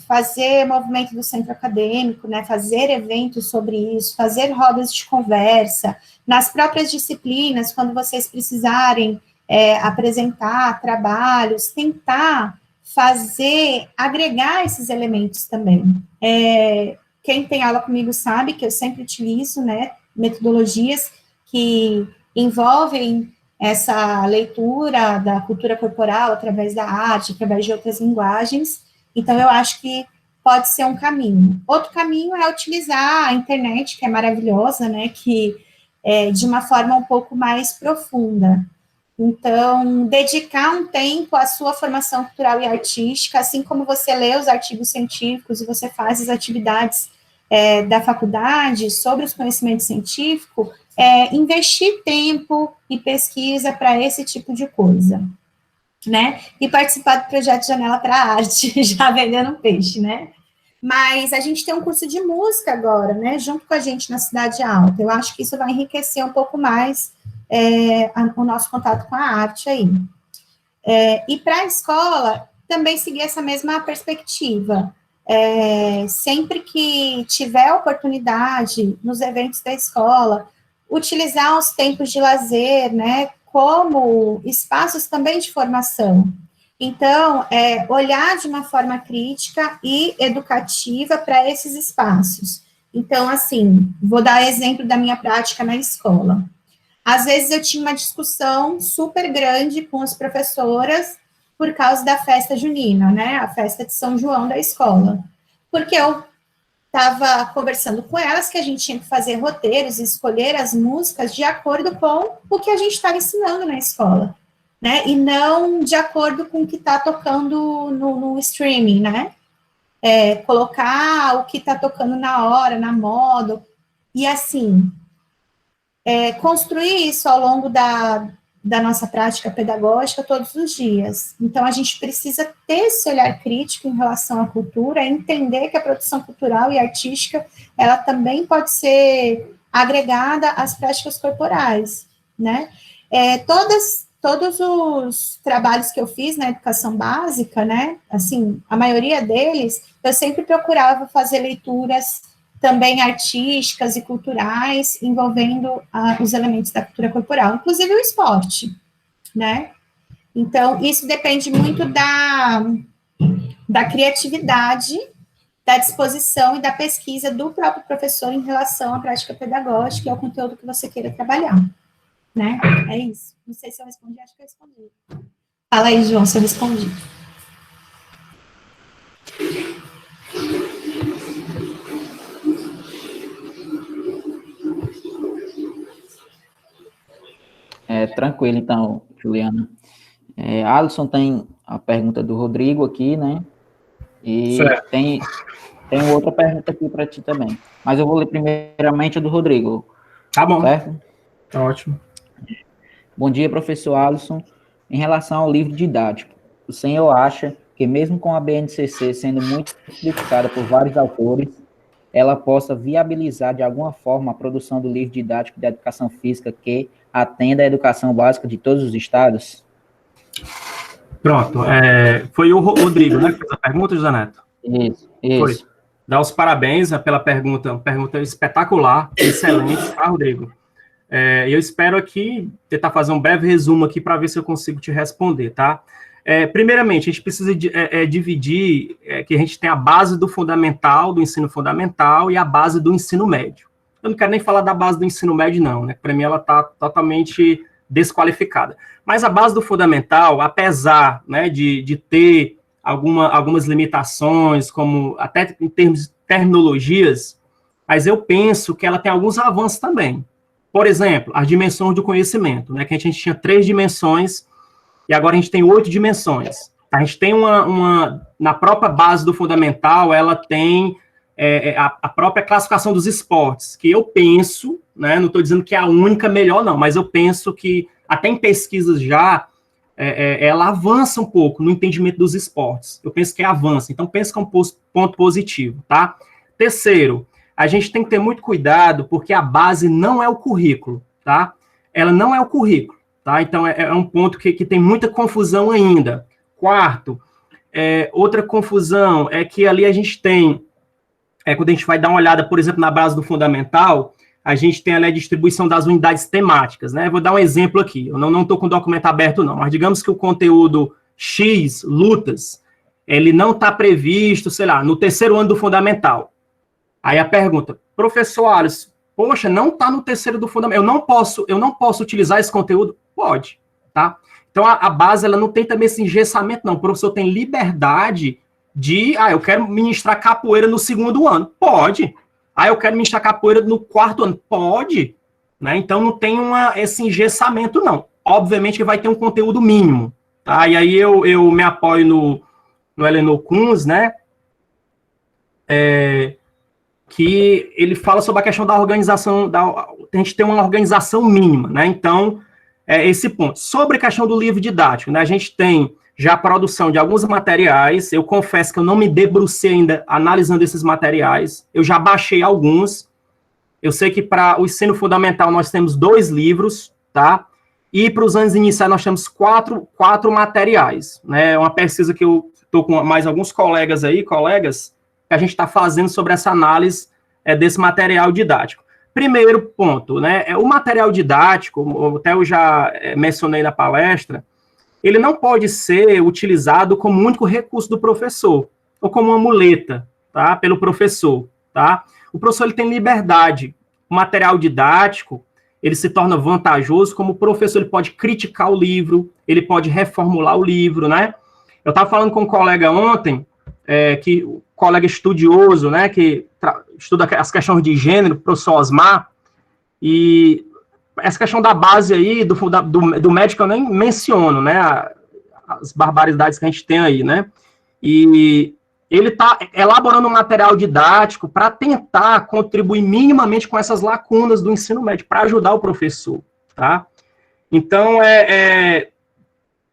fazer movimento do centro acadêmico, né, fazer eventos sobre isso, fazer rodas de conversa, nas próprias disciplinas, quando vocês precisarem apresentar trabalhos, tentar agregar esses elementos também. Quem tem aula comigo sabe que eu sempre utilizo, né, metodologias que envolvem essa leitura da cultura corporal através da arte, através de outras linguagens. Então, eu acho que pode ser um caminho. Outro caminho é utilizar a internet, que é maravilhosa, né, que de uma forma um pouco mais profunda. Então, dedicar um tempo à sua formação cultural e artística, assim como você lê os artigos científicos e você faz as atividades da faculdade sobre os conhecimentos científicos, investir tempo e pesquisa para esse tipo de coisa, né? E participar do projeto Janela para a Arte, já vendendo peixe, né? Mas a gente tem um curso de música agora, né? Junto com a gente na Cidade Alta. Eu acho que isso vai enriquecer um pouco mais o nosso contato com a arte aí. E para a escola, também seguir essa mesma perspectiva. Sempre que tiver oportunidade nos eventos da escola, utilizar os tempos de lazer, né, como espaços também de formação. Então, olhar de uma forma crítica e educativa para esses espaços. Então, assim, vou dar exemplo da minha prática na escola. Às vezes eu tinha uma discussão super grande com as professoras por causa da festa junina, né, a festa de São João da escola, porque eu estava conversando com elas que a gente tinha que fazer roteiros e escolher as músicas de acordo com o que a gente estava ensinando na escola, né, e não de acordo com o que está tocando no streaming, né, colocar o que está tocando na hora, na moda, e assim, construir isso ao longo da nossa prática pedagógica todos os dias. Então, a gente precisa ter esse olhar crítico em relação à cultura, entender que a produção cultural e artística, ela também pode ser agregada às práticas corporais, né? Todos os trabalhos que eu fiz na educação básica, né, assim, a maioria deles, eu sempre procurava fazer leituras também artísticas e culturais, envolvendo os elementos da cultura corporal, inclusive o esporte, né? Então, isso depende muito da criatividade, da disposição e da pesquisa do próprio professor em relação à prática pedagógica e ao conteúdo que você queira trabalhar, né? É isso. Não sei se eu respondi, acho que eu respondi. Fala aí, João, se eu respondi. Tranquilo, então, Juliana. Alisson tem a pergunta do Rodrigo aqui, né? E tem outra pergunta aqui para ti também. Mas eu vou ler primeiramente a do Rodrigo. Tá bom. Certo? Tá ótimo. Bom dia, professor Alisson. Em relação ao livro didático, o senhor acha que mesmo com a BNCC sendo muito criticada por vários autores, ela possa viabilizar de alguma forma a produção do livro didático de educação física que atenda à educação básica de todos os estados? Pronto. Foi o Rodrigo, né, que fez a pergunta, José Neto? Isso. Foi. Dá os parabéns pela pergunta, uma pergunta espetacular, excelente, tá, Rodrigo? Eu espero aqui tentar fazer um breve resumo aqui para ver se eu consigo te responder, tá? Primeiramente, a gente precisa dividir que a gente tem a base do fundamental, do ensino fundamental, e a base do ensino médio. Eu não quero nem falar da base do ensino médio, não, né? Para mim, ela está totalmente desqualificada. Mas a base do fundamental, apesar, né, de ter algumas limitações, como até em termos de terminologias, mas eu penso que ela tem alguns avanços também. Por exemplo, as dimensões do conhecimento, né? Que a gente tinha 3 dimensões, e agora a gente tem 8 dimensões. A gente tem na própria base do fundamental, ela tem a própria classificação dos esportes, que eu penso, né, não estou dizendo que é a única melhor, não, mas eu penso que, até em pesquisas já, ela avança um pouco no entendimento dos esportes. Eu penso que avança, então penso que é um ponto positivo, tá? Terceiro, a gente tem que ter muito cuidado, porque a base não é o currículo, tá? Ela não é o currículo. Tá? Então, é um ponto que tem muita confusão ainda. Quarto, outra confusão é que ali a gente tem, quando a gente vai dar uma olhada, por exemplo, na base do fundamental, a gente tem ali a distribuição das unidades temáticas, né? Vou dar um exemplo aqui, eu não estou com o documento aberto, não, mas digamos que o conteúdo X, lutas, ele não está previsto, sei lá, no terceiro ano do fundamental. Aí a pergunta, professor Alisson, poxa, não está no terceiro do fundamental, eu não posso utilizar esse conteúdo? Pode, tá? Então, a base, ela não tem também esse engessamento, não. O professor tem liberdade de, eu quero ministrar capoeira no segundo ano. Pode. Eu quero ministrar capoeira no quarto ano. Pode. Né? Então, não tem esse engessamento, não. Obviamente que vai ter um conteúdo mínimo. Tá? E aí eu me apoio no Eleanor Kunz, né? Que ele fala sobre a questão da organização, a gente tem uma organização mínima, né? Então, esse ponto. Sobre a questão do livro didático, né? A gente tem já a produção de alguns materiais, eu confesso que eu não me debrucei ainda analisando esses materiais, eu já baixei alguns, eu sei que para o ensino fundamental nós temos 2 livros, tá? E para os anos iniciais nós temos 4 materiais, né? É uma pesquisa que eu estou com mais alguns colegas, que a gente está fazendo sobre essa análise desse material didático. Primeiro ponto, né, o material didático, até eu já mencionei na palestra, ele não pode ser utilizado como único recurso do professor, ou como uma muleta, tá, pelo professor, tá? O professor ele tem liberdade. O material didático, ele se torna vantajoso, como o professor ele pode criticar o livro, ele pode reformular o livro, né? Eu estava falando com um colega ontem, que o colega estudioso, né, que estuda as questões de gênero, o professor Osmar, e essa questão da base aí, do médico eu nem menciono, né, as barbaridades que a gente tem aí, né, e ele está elaborando um material didático para tentar contribuir minimamente com essas lacunas do ensino médio, para ajudar o professor, tá? Então,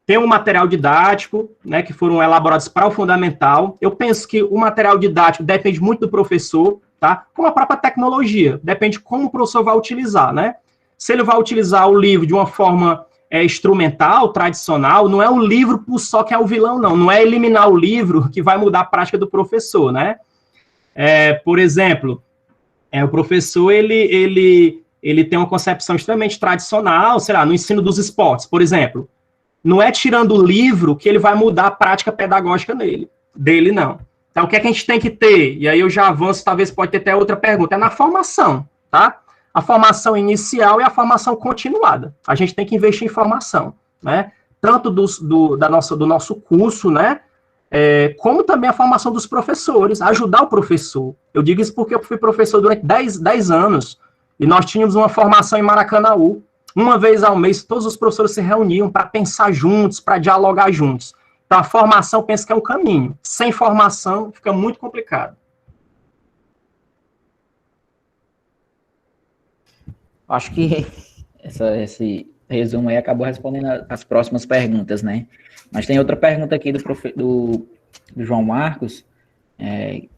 tem um material didático, né, que foram elaborados para o fundamental. Eu penso que o material didático depende muito do professor, tá? Como a própria tecnologia, depende de como o professor vai utilizar, né? Se ele vai utilizar o livro de uma forma instrumental, tradicional, não é o livro por só que é o vilão, não. Não é eliminar o livro que vai mudar a prática do professor, né? Por exemplo, o professor, ele tem uma concepção extremamente tradicional, sei lá, no ensino dos esportes, por exemplo. Não é tirando o livro que ele vai mudar a prática pedagógica dele, não. Então, o que é que a gente tem que ter? E aí eu já avanço, talvez pode ter até outra pergunta. É na formação, tá? A formação inicial e a formação continuada. A gente tem que investir em formação, né? Tanto do nosso curso, né? Como também a formação dos professores, ajudar o professor. Eu digo isso porque eu fui professor durante 10 anos e nós tínhamos uma formação em Maracanaú. Uma vez ao mês, todos os professores se reuniam para pensar juntos, para dialogar juntos. Então, a formação, penso que é um caminho. Sem formação, fica muito complicado. Acho que esse resumo aí acabou respondendo as próximas perguntas, né? Mas tem outra pergunta aqui do João Marcos,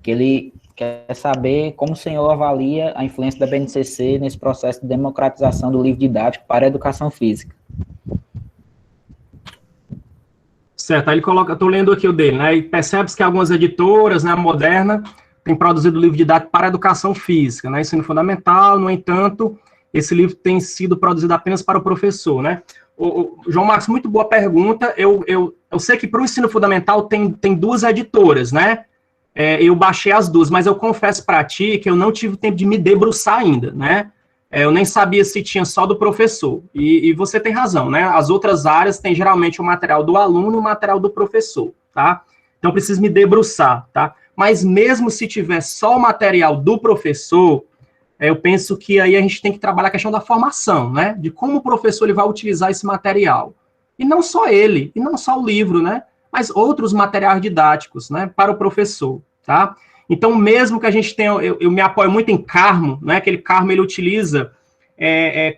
que ele quer saber como o senhor avalia a influência da BNCC nesse processo de democratização do livro didático para a educação física. Certo, aí ele coloca, estou lendo aqui o dele, né, e percebe-se que algumas editoras, né, moderna, têm produzido livro didático para a educação física, né, ensino fundamental, no entanto, esse livro tem sido produzido apenas para o professor, né. O João Marcos, muito boa pergunta, eu sei que para o ensino fundamental tem 2 editoras, né, eu baixei as 2, mas eu confesso para ti que eu não tive tempo de me debruçar ainda, né? Eu nem sabia se tinha só do professor. E você tem razão, né? As outras áreas têm geralmente o material do aluno e o material do professor, tá? Então, preciso me debruçar, tá? Mas mesmo se tiver só o material do professor, eu penso que aí a gente tem que trabalhar a questão da formação, né? De como o professor ele vai utilizar esse material. E não só ele, e não só o livro, né? Mas outros materiais didáticos, né, para o professor, tá? Então, mesmo que a gente tenha, eu me apoio muito em Carmo, né, aquele Carmo ele utiliza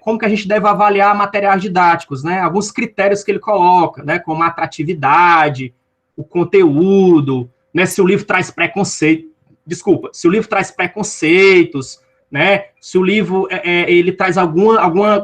como que a gente deve avaliar materiais didáticos, né, alguns critérios que ele coloca, né, como a atratividade, o conteúdo, né, se o livro traz se o livro traz preconceitos, né, se o livro ele traz algum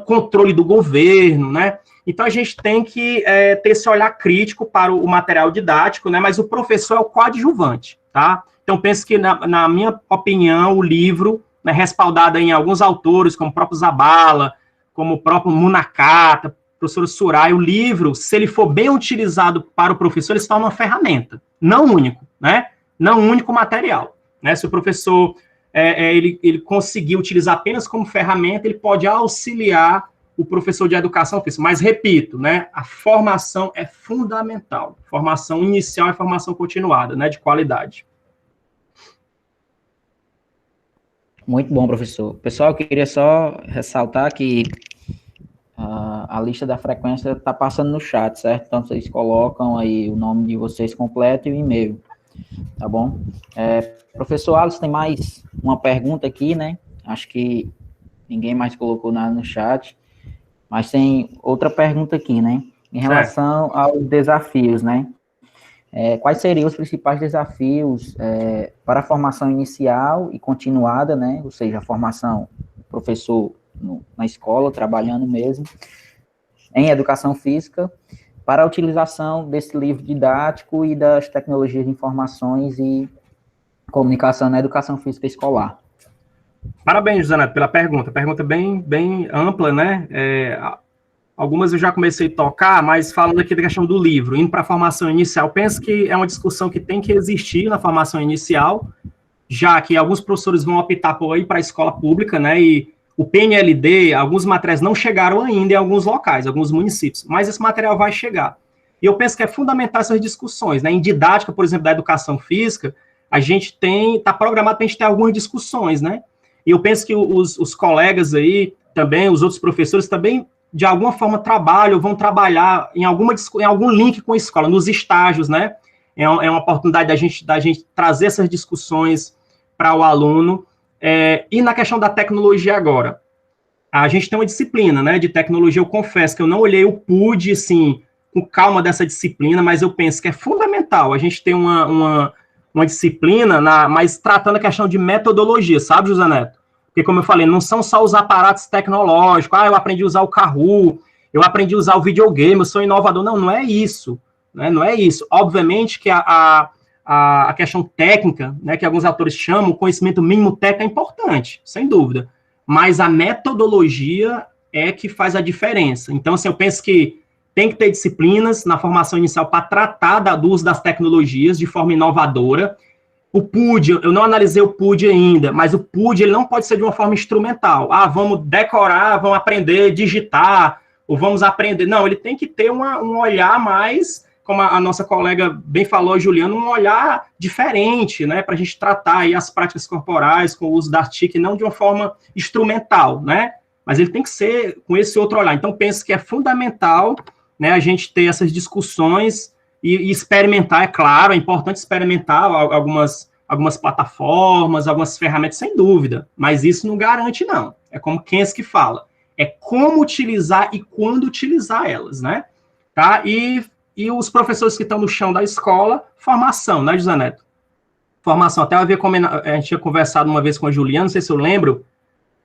controle do governo, né. Então, a gente tem que ter esse olhar crítico para o material didático, né? Mas o professor é o coadjuvante, tá? Então, penso que, na minha opinião, o livro, né, respaldado em alguns autores, como o próprio Zabala, como o próprio Munakata, professor Surai, o livro, se ele for bem utilizado para o professor, ele se torna uma ferramenta, não único, né? Não único material, né? Se o professor ele conseguir utilizar apenas como ferramenta, ele pode auxiliar o professor de educação física. Mas, repito, né, a formação é fundamental. Formação inicial e formação continuada, né, de qualidade. Muito bom, professor. Pessoal, eu queria só ressaltar que a lista da frequência está passando no chat, certo? Então, vocês colocam aí o nome de vocês completo e o e-mail, tá bom? Professor Alisson, tem mais uma pergunta aqui, né? Acho que ninguém mais colocou nada no chat, mas tem outra pergunta aqui, né? Em relação aos desafios, né? Quais seriam os principais desafios para a formação inicial e continuada, né? Ou seja, a formação professor na escola, trabalhando mesmo, em educação física, para a utilização desse livro didático e das tecnologias de informações e comunicação na educação física escolar. Parabéns, José Neto, pela pergunta. Pergunta bem ampla, né? Algumas eu já comecei a tocar, mas falando aqui da questão do livro, indo para a formação inicial, penso que é uma discussão que tem que existir na formação inicial, já que alguns professores vão optar por ir para a escola pública, né? E o PNLD, alguns materiais não chegaram ainda em alguns locais, alguns municípios, mas esse material vai chegar. E eu penso que é fundamental essas discussões, né? Em didática, por exemplo, da educação física, a gente está programado para a gente ter algumas discussões, né? E eu penso que os colegas aí, também, os outros professores também, de alguma forma, vão trabalhar em algum link com a escola, nos estágios, né? É uma oportunidade da gente trazer essas discussões para o aluno. E na questão da tecnologia agora, a gente tem uma disciplina, né, de tecnologia. Eu confesso que eu não olhei o PUD, assim, com calma dessa disciplina, mas eu penso que é fundamental a gente ter uma disciplina, mas tratando a questão de metodologia, sabe, José Neto? Porque, como eu falei, não são só os aparatos tecnológicos, eu aprendi a usar o Kahoot, eu aprendi a usar o videogame, eu sou inovador. Não é isso, né? Não é isso. Obviamente que a questão técnica, né, que alguns autores chamam, o conhecimento mínimo técnico é importante, sem dúvida, mas a metodologia é que faz a diferença. Então, assim, eu penso que tem que ter disciplinas na formação inicial para tratar do uso das tecnologias de forma inovadora. O PUD, eu não analisei o PUD ainda, mas o PUD ele não pode ser de uma forma instrumental. Vamos decorar, vamos aprender a digitar, ou vamos aprender... Não, ele tem que ter um olhar mais, como a nossa colega bem falou, Juliana, um olhar diferente, né, para a gente tratar aí as práticas corporais com o uso da TIC, não de uma forma instrumental, né, mas ele tem que ser com esse outro olhar. Então, penso que é fundamental, né, a gente ter essas discussões e experimentar, é claro, é importante experimentar algumas plataformas, algumas ferramentas, sem dúvida, mas isso não garante, não. É como Keynes que fala, é como utilizar e quando utilizar elas, né? Tá? E os professores que estão no chão da escola, formação, né, José Neto? Formação, até a gente tinha conversado uma vez com a Juliana, não sei se eu lembro,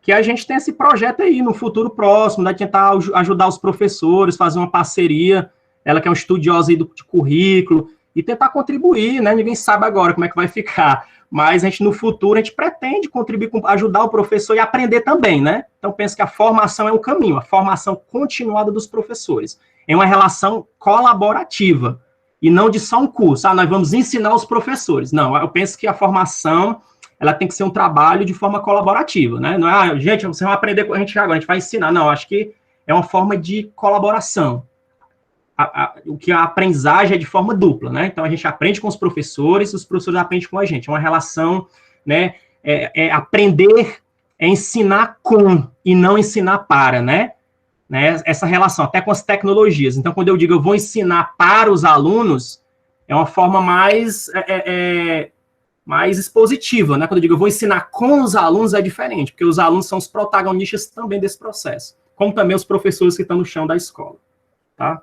que a gente tem esse projeto aí no futuro próximo, né, tentar ajudar os professores, fazer uma parceria, ela que é uma estudiosa aí de currículo, e tentar contribuir, né, ninguém sabe agora como é que vai ficar, mas a gente, no futuro, a gente pretende contribuir, ajudar o professor e aprender também, né, então penso que a formação é um caminho, a formação continuada dos professores, é uma relação colaborativa, e não de só um curso, nós vamos ensinar os professores, não, eu penso que a formação, ela tem que ser um trabalho de forma colaborativa, né, não é, gente, vocês vão aprender com a gente agora, a gente vai ensinar, não, acho que é uma forma de colaboração, o que a aprendizagem é de forma dupla, né? Então, a gente aprende com os professores aprendem com a gente. É uma relação, né? Aprender é ensinar com e não ensinar para, né? Essa relação, até com as tecnologias. Então, quando eu digo eu vou ensinar para os alunos, é uma forma mais expositiva, né? Quando eu digo eu vou ensinar com os alunos, é diferente, porque os alunos são os protagonistas também desse processo, como também os professores que estão no chão da escola, tá?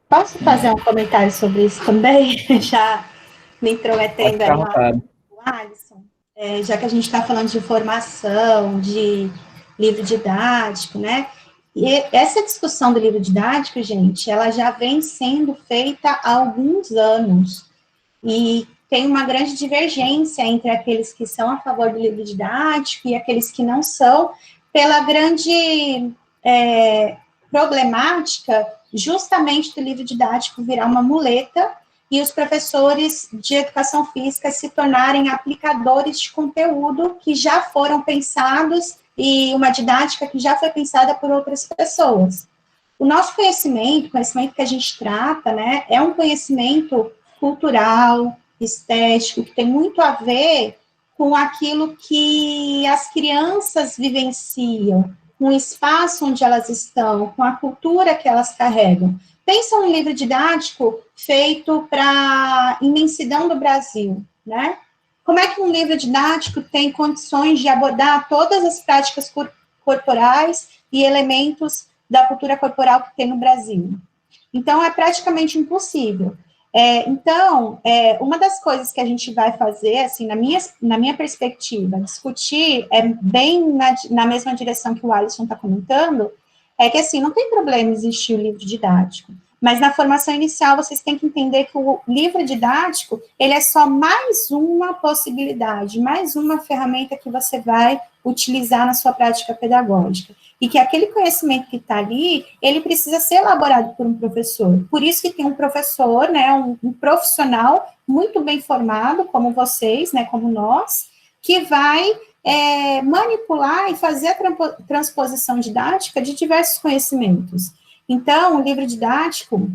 Posso fazer um comentário sobre isso também? Já me intrometendo aí no Alisson. Já que a gente está falando de formação, de livro didático, né? E essa discussão do livro didático, gente, ela já vem sendo feita há alguns anos. E tem uma grande divergência entre aqueles que são a favor do livro didático e aqueles que não são, pela grande problemática justamente do livro didático virar uma muleta e os professores de educação física se tornarem aplicadores de conteúdo que já foram pensados e uma didática que já foi pensada por outras pessoas. O nosso conhecimento que a gente trata, né, é um conhecimento cultural, estético, que tem muito a ver com aquilo que as crianças vivenciam, com o espaço onde elas estão, com a cultura que elas carregam. Pensa um livro didático feito para a imensidão do Brasil, né? Como é que um livro didático tem condições de abordar todas as práticas corporais e elementos da cultura corporal que tem no Brasil? Então, é praticamente impossível. Então, uma das coisas que a gente vai fazer, assim, na minha perspectiva, discutir bem na mesma direção que o Alisson está comentando, é que, assim, não tem problema existir o livro didático, mas na formação inicial vocês têm que entender que o livro didático, ele é só mais uma possibilidade, mais uma ferramenta que você vai utilizar na sua prática pedagógica. E que aquele conhecimento que está ali, ele precisa ser elaborado por um professor. Por isso que tem um professor, né, um profissional muito bem formado, como vocês, né, como nós, que vai manipular e fazer a transposição didática de diversos conhecimentos. Então, o livro didático,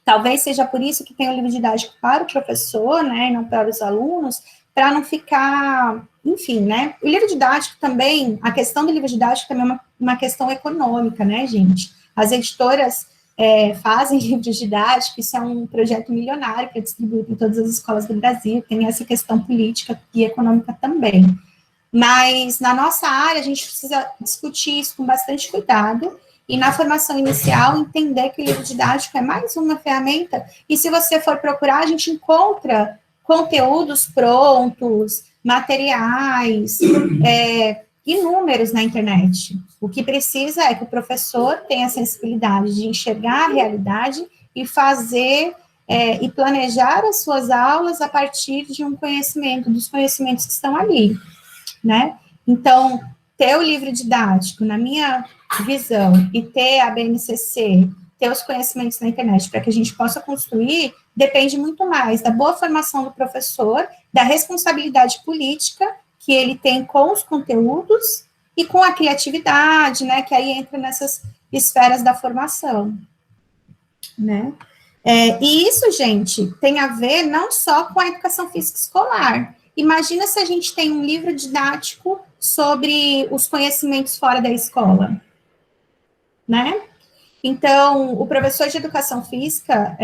talvez seja por isso que tem o livro didático para o professor, né, e não para os alunos, para não ficar, enfim, né, o livro didático também, a questão do livro didático também é uma questão econômica, né, gente, as editoras fazem livros didáticos, isso é um projeto milionário que é distribuído em todas as escolas do Brasil, tem essa questão política e econômica também, mas na nossa área a gente precisa discutir isso com bastante cuidado, e na formação inicial, entender que o livro didático é mais uma ferramenta, e se você for procurar, a gente encontra conteúdos prontos, materiais, inúmeros na internet. O que precisa é que o professor tenha a sensibilidade de enxergar a realidade e fazer e planejar as suas aulas a partir de um conhecimento, dos conhecimentos que estão ali, né? Então, ter o livro didático, na minha visão, e ter a BNCC, ter os conhecimentos na internet para que a gente possa construir, depende muito mais da boa formação do professor, da responsabilidade política que ele tem com os conteúdos e com a criatividade, né, que aí entra nessas esferas da formação, né. E isso, gente, tem a ver não só com a educação física escolar. Imagina se a gente tem um livro didático sobre os conhecimentos fora da escola, né? Então, o professor de educação física,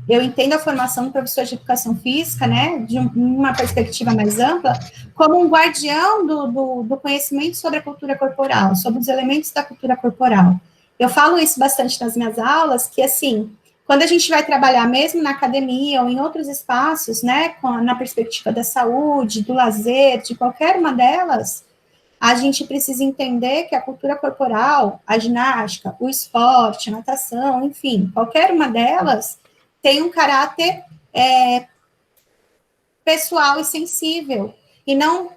eu entendo a formação do professor de educação física, né, de uma perspectiva mais ampla, como um guardião do conhecimento sobre a cultura corporal, sobre os elementos da cultura corporal. Eu falo isso bastante nas minhas aulas, que, assim, quando a gente vai trabalhar mesmo na academia ou em outros espaços, né, na perspectiva da saúde, do lazer, de qualquer uma delas, a gente precisa entender que a cultura corporal, a ginástica, o esporte, a natação, enfim, qualquer uma delas tem um caráter pessoal e sensível, e não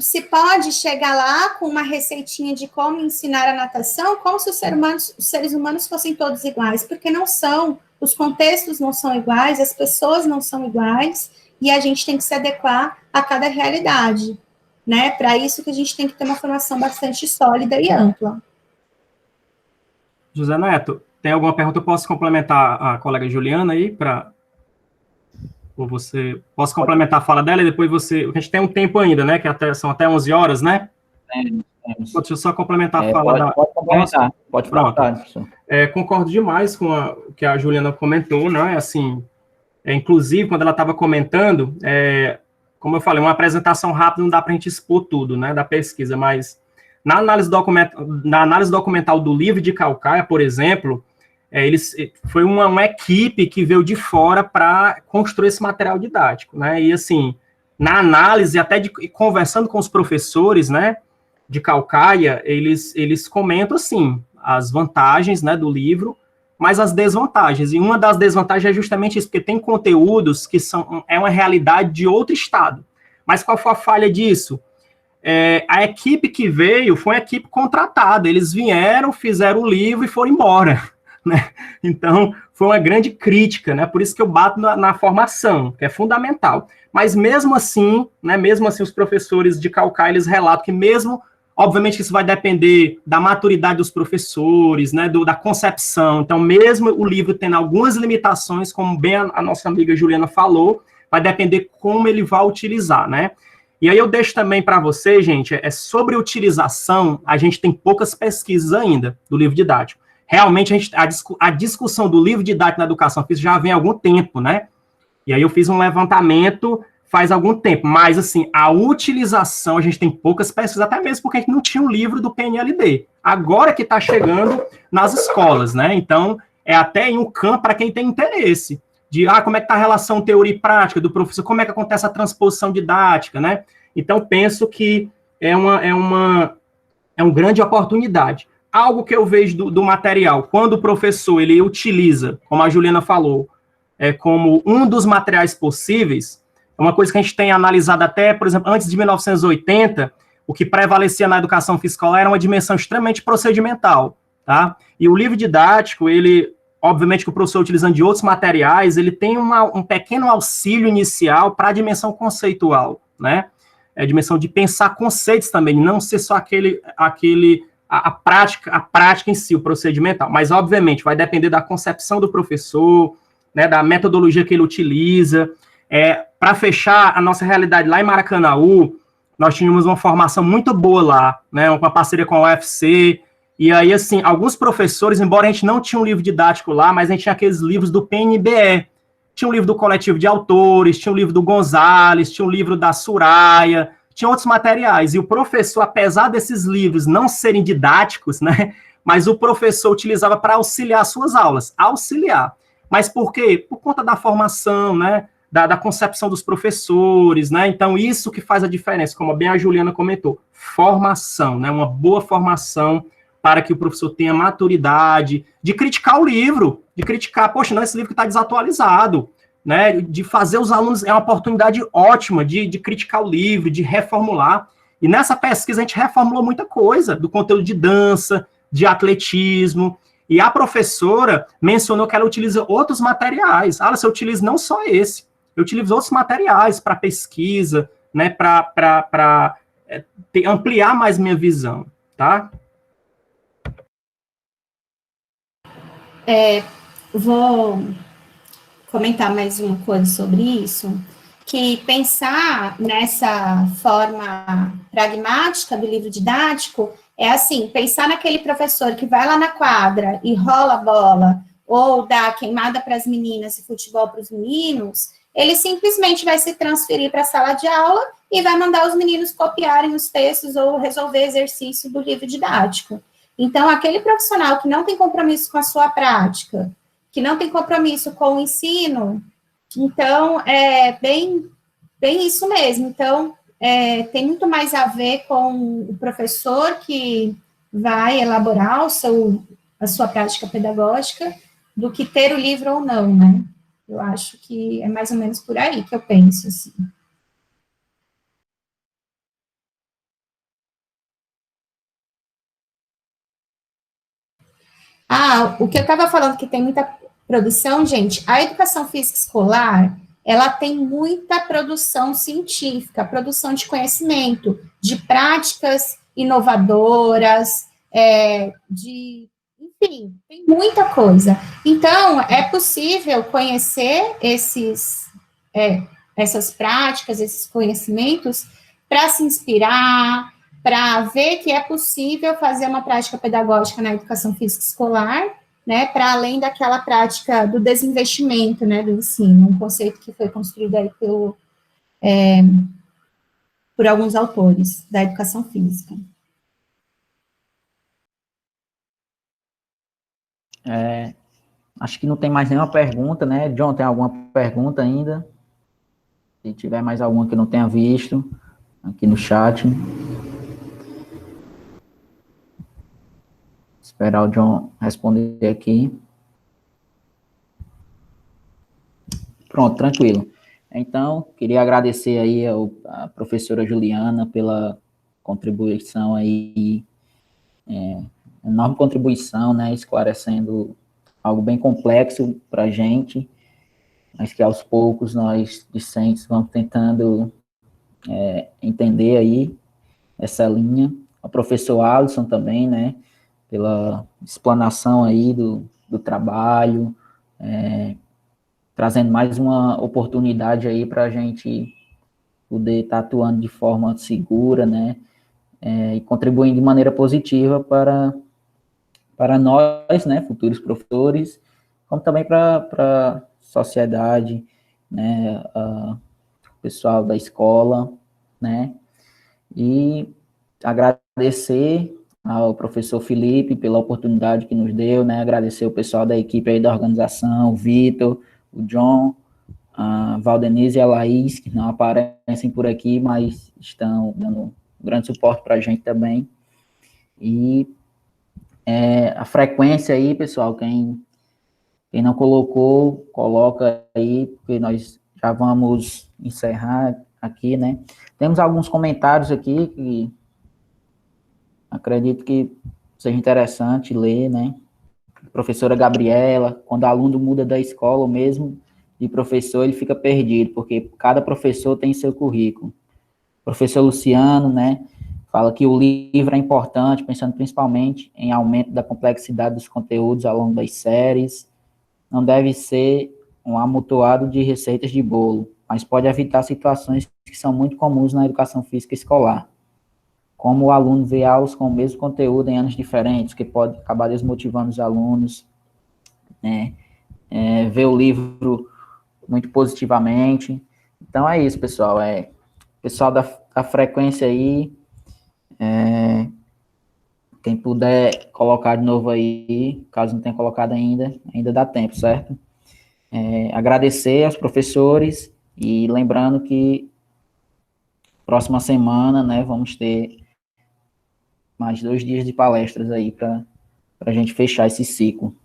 se pode chegar lá com uma receitinha de como ensinar a natação, como se os seres humanos fossem todos iguais, porque não são, os contextos não são iguais, as pessoas não são iguais, e a gente tem que se adequar a cada realidade, né? Para isso que a gente tem que ter uma formação bastante sólida e ampla. José Neto, tem alguma pergunta? Eu posso complementar a colega Juliana aí ou você... Posso complementar a fala dela e depois você... A gente tem um tempo ainda, né? Que são até 11 horas, né? Deixa eu só complementar a fala Pode complementar, pode falar, professor. Concordo demais com o que a Juliana comentou, né? Assim, inclusive, quando ela estava comentando, como eu falei, uma apresentação rápida não dá para a gente expor tudo, né? Da pesquisa, mas na análise documental do livro de Calcaia, por exemplo, foi uma equipe que veio de fora para construir esse material didático, né? E, assim, na análise, até conversando com os professores, né, de Calcaia, eles comentam, assim, as vantagens, né, do livro, mas as desvantagens. E uma das desvantagens é justamente isso, porque tem conteúdos que é uma realidade de outro estado. Mas qual foi a falha disso? a equipe que veio foi uma equipe contratada. Eles vieram, fizeram o livro e foram embora, né? Então, foi uma grande crítica, né? Por isso que eu bato na formação, que é fundamental. Mas mesmo assim, né? Mesmo assim, os professores de Caucaia, eles relatam que mesmo, obviamente que isso vai depender da maturidade dos professores, né? Da concepção. Então, mesmo o livro tendo algumas limitações, como bem a nossa amiga Juliana falou, vai depender como ele vai utilizar, né? E aí eu deixo também para você, gente, sobre utilização, a gente tem poucas pesquisas ainda do livro didático. Realmente, a discussão do livro didático na educação física já vem há algum tempo, né? E aí eu fiz um levantamento faz algum tempo, mas, assim, a utilização, a gente tem poucas pesquisas, até mesmo porque a gente não tinha um livro do PNLD. Agora que está chegando nas escolas, né? Então, é até em um campo para quem tem interesse de como é que está a relação teoria e prática do professor, como é que acontece a transposição didática, né? Então, penso que é uma grande oportunidade. Algo que eu vejo do material, quando o professor ele utiliza, como a Juliana falou, como um dos materiais possíveis, é uma coisa que a gente tem analisado até, por exemplo, antes de 1980, o que prevalecia na educação fiscal era uma dimensão extremamente procedimental, tá? E o livro didático, ele, obviamente que o professor utilizando de outros materiais, ele tem um pequeno auxílio inicial para a dimensão conceitual, né? A dimensão de pensar conceitos também, não ser só a prática em si, o procedimental. Mas, obviamente, vai depender da concepção do professor, né, da metodologia que ele utiliza. Para fechar a nossa realidade lá em Maracanaú, nós tínhamos uma formação muito boa lá, né, uma parceria com a UFC, e aí, assim, alguns professores, embora a gente não tinha um livro didático lá, mas a gente tinha aqueles livros do PNBE, tinha um livro do Coletivo de Autores, tinha um livro do Gonzalez, tinha um livro da Suraya, tinha outros materiais, e o professor, apesar desses livros não serem didáticos, né, mas o professor utilizava para auxiliar suas aulas, auxiliar. Mas por quê? Por conta da formação, né, da concepção dos professores, né, então isso que faz a diferença, como bem a Juliana comentou, formação, né, uma boa formação para que o professor tenha maturidade de criticar o livro, de criticar, poxa, não, esse livro está desatualizado, né, de fazer os alunos, é uma oportunidade ótima de criticar o livro, de reformular, e nessa pesquisa a gente reformulou muita coisa, do conteúdo de dança, de atletismo, e a professora mencionou que ela utiliza outros materiais, você utiliza não só esse, eu utilizo outros materiais para pesquisa, né, para ampliar mais minha visão, tá? Vou comentar mais uma coisa sobre isso, que pensar nessa forma pragmática do livro didático é assim, pensar naquele professor que vai lá na quadra e rola a bola, ou dá queimada para as meninas e futebol para os meninos, ele simplesmente vai se transferir para a sala de aula e vai mandar os meninos copiarem os textos ou resolver exercício do livro didático. Então, aquele profissional que não tem compromisso com a sua prática, que não tem compromisso com o ensino, então, é bem isso mesmo. Então, tem muito mais a ver com o professor que vai elaborar a sua prática pedagógica do que ter o livro ou não, né? Eu acho que é mais ou menos por aí que eu penso, assim. O que eu estava falando que tem muita produção, gente, a educação física escolar, ela tem muita produção científica, produção de conhecimento, de práticas inovadoras, enfim, tem muita coisa. Então, é possível conhecer essas práticas, esses conhecimentos, para se inspirar, para ver que é possível fazer uma prática pedagógica na educação física escolar, né, para além daquela prática do desinvestimento, né, do ensino, um conceito que foi construído aí por alguns autores da educação física. Acho que não tem mais nenhuma pergunta, né? John, tem alguma pergunta ainda? Se tiver mais alguma que eu não tenha visto aqui no chat. Esperar o John responder aqui. Pronto, tranquilo. Então, queria agradecer aí a professora Juliana pela contribuição aí, enorme contribuição, né, esclarecendo algo bem complexo para a gente, mas que aos poucos nós, discentes, vamos tentando entender aí essa linha. O professor Alisson também, né, pela explanação aí do trabalho, trazendo mais uma oportunidade aí para a gente poder estar atuando de forma segura, né, e contribuindo de maneira positiva para nós, né, futuros professores, como também para a sociedade, né, o pessoal da escola, né, e agradecer ao professor Felipe pela oportunidade que nos deu, né, agradecer o pessoal da equipe aí da organização, o Vitor, o John, a Valdenise e a Laís, que não aparecem por aqui, mas estão dando um grande suporte para a gente também. E a frequência aí, pessoal, quem não colocou, coloca aí, porque nós já vamos encerrar aqui, né? Temos alguns comentários aqui que acredito que seja interessante ler, né? Professora Gabriela, quando o aluno muda da escola, ou mesmo de professor, ele fica perdido, porque cada professor tem seu currículo. Professor Luciano, né, fala que o livro é importante, pensando principalmente em aumento da complexidade dos conteúdos ao longo das séries. Não deve ser um amontoado de receitas de bolo, mas pode evitar situações que são muito comuns na educação física escolar, como o aluno vê aulas com o mesmo conteúdo em anos diferentes, que pode acabar desmotivando os alunos, né, ver o livro muito positivamente. Então é isso, pessoal, pessoal da frequência aí, quem puder colocar de novo aí, caso não tenha colocado ainda dá tempo, certo? Agradecer aos professores e lembrando que próxima semana, né, vamos ter mais 2 dias de palestras aí para a gente fechar esse ciclo.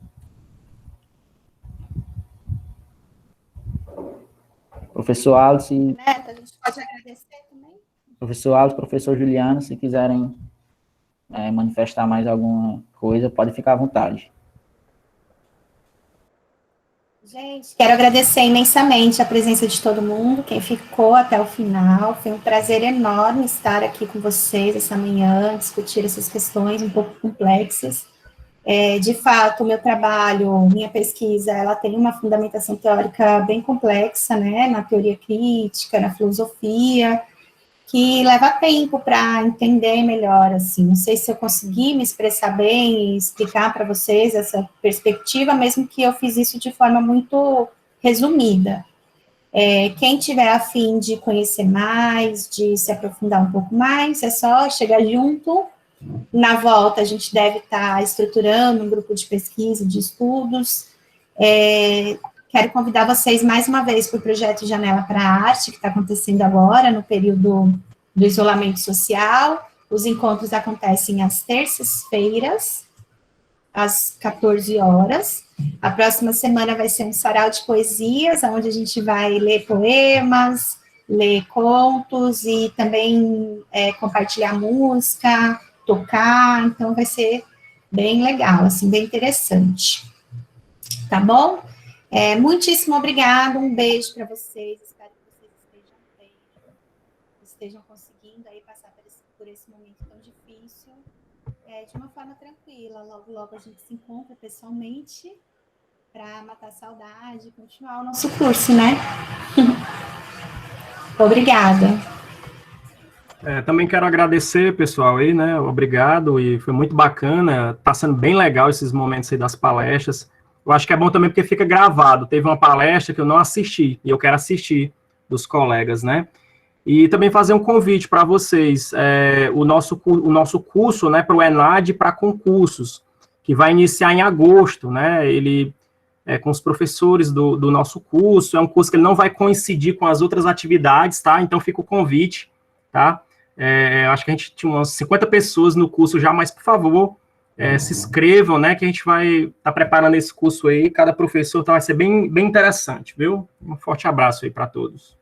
Professor Alice, Neto, a gente pode agradecer também? professor Alice, professor Juliano, se quiserem manifestar mais alguma coisa, pode ficar à vontade. Gente, quero agradecer imensamente a presença de todo mundo, quem ficou até o final. Foi um prazer enorme estar aqui com vocês essa manhã, discutir essas questões um pouco complexas. De fato, o meu trabalho, minha pesquisa, ela tem uma fundamentação teórica bem complexa, né, na teoria crítica, na filosofia, que leva tempo para entender melhor, assim. Não sei se eu consegui me expressar bem e explicar para vocês essa perspectiva, mesmo que eu fiz isso de forma muito resumida. Quem tiver a fim de conhecer mais, de se aprofundar um pouco mais, é só chegar junto. Na volta, a gente deve estar estruturando um grupo de pesquisa, de estudos. Quero convidar vocês mais uma vez para o projeto Janela para a Arte, que está acontecendo agora, no período do isolamento social. Os encontros acontecem às terças-feiras, às 14 horas. A próxima semana vai ser um sarau de poesias, onde a gente vai ler poemas, ler contos e também compartilhar música, tocar, então vai ser bem legal, assim, bem interessante. Tá bom? Muitíssimo obrigada, um beijo para vocês, espero que vocês estejam bem, estejam conseguindo aí passar por esse momento tão difícil, de uma forma tranquila. Logo, logo a gente se encontra pessoalmente para matar a saudade e continuar o nosso curso, né? Obrigada. Também quero agradecer, pessoal, aí, né? Obrigado, e foi muito bacana. Tá sendo bem legal esses momentos aí das palestras. Eu acho que é bom também porque fica gravado. Teve uma palestra que eu não assisti, e eu quero assistir dos colegas, né? E também fazer um convite para vocês, o nosso curso, né, para o ENAD para concursos, que vai iniciar em agosto, né? Ele com os professores do nosso curso. É um curso que ele não vai coincidir com as outras atividades, tá? Então fica o convite, tá? Acho que a gente tinha umas 50 pessoas no curso já, mas, por favor, se inscrevam, né, que a gente vai estar preparando esse curso aí, cada professor, então vai ser bem interessante, viu? Um forte abraço aí para todos.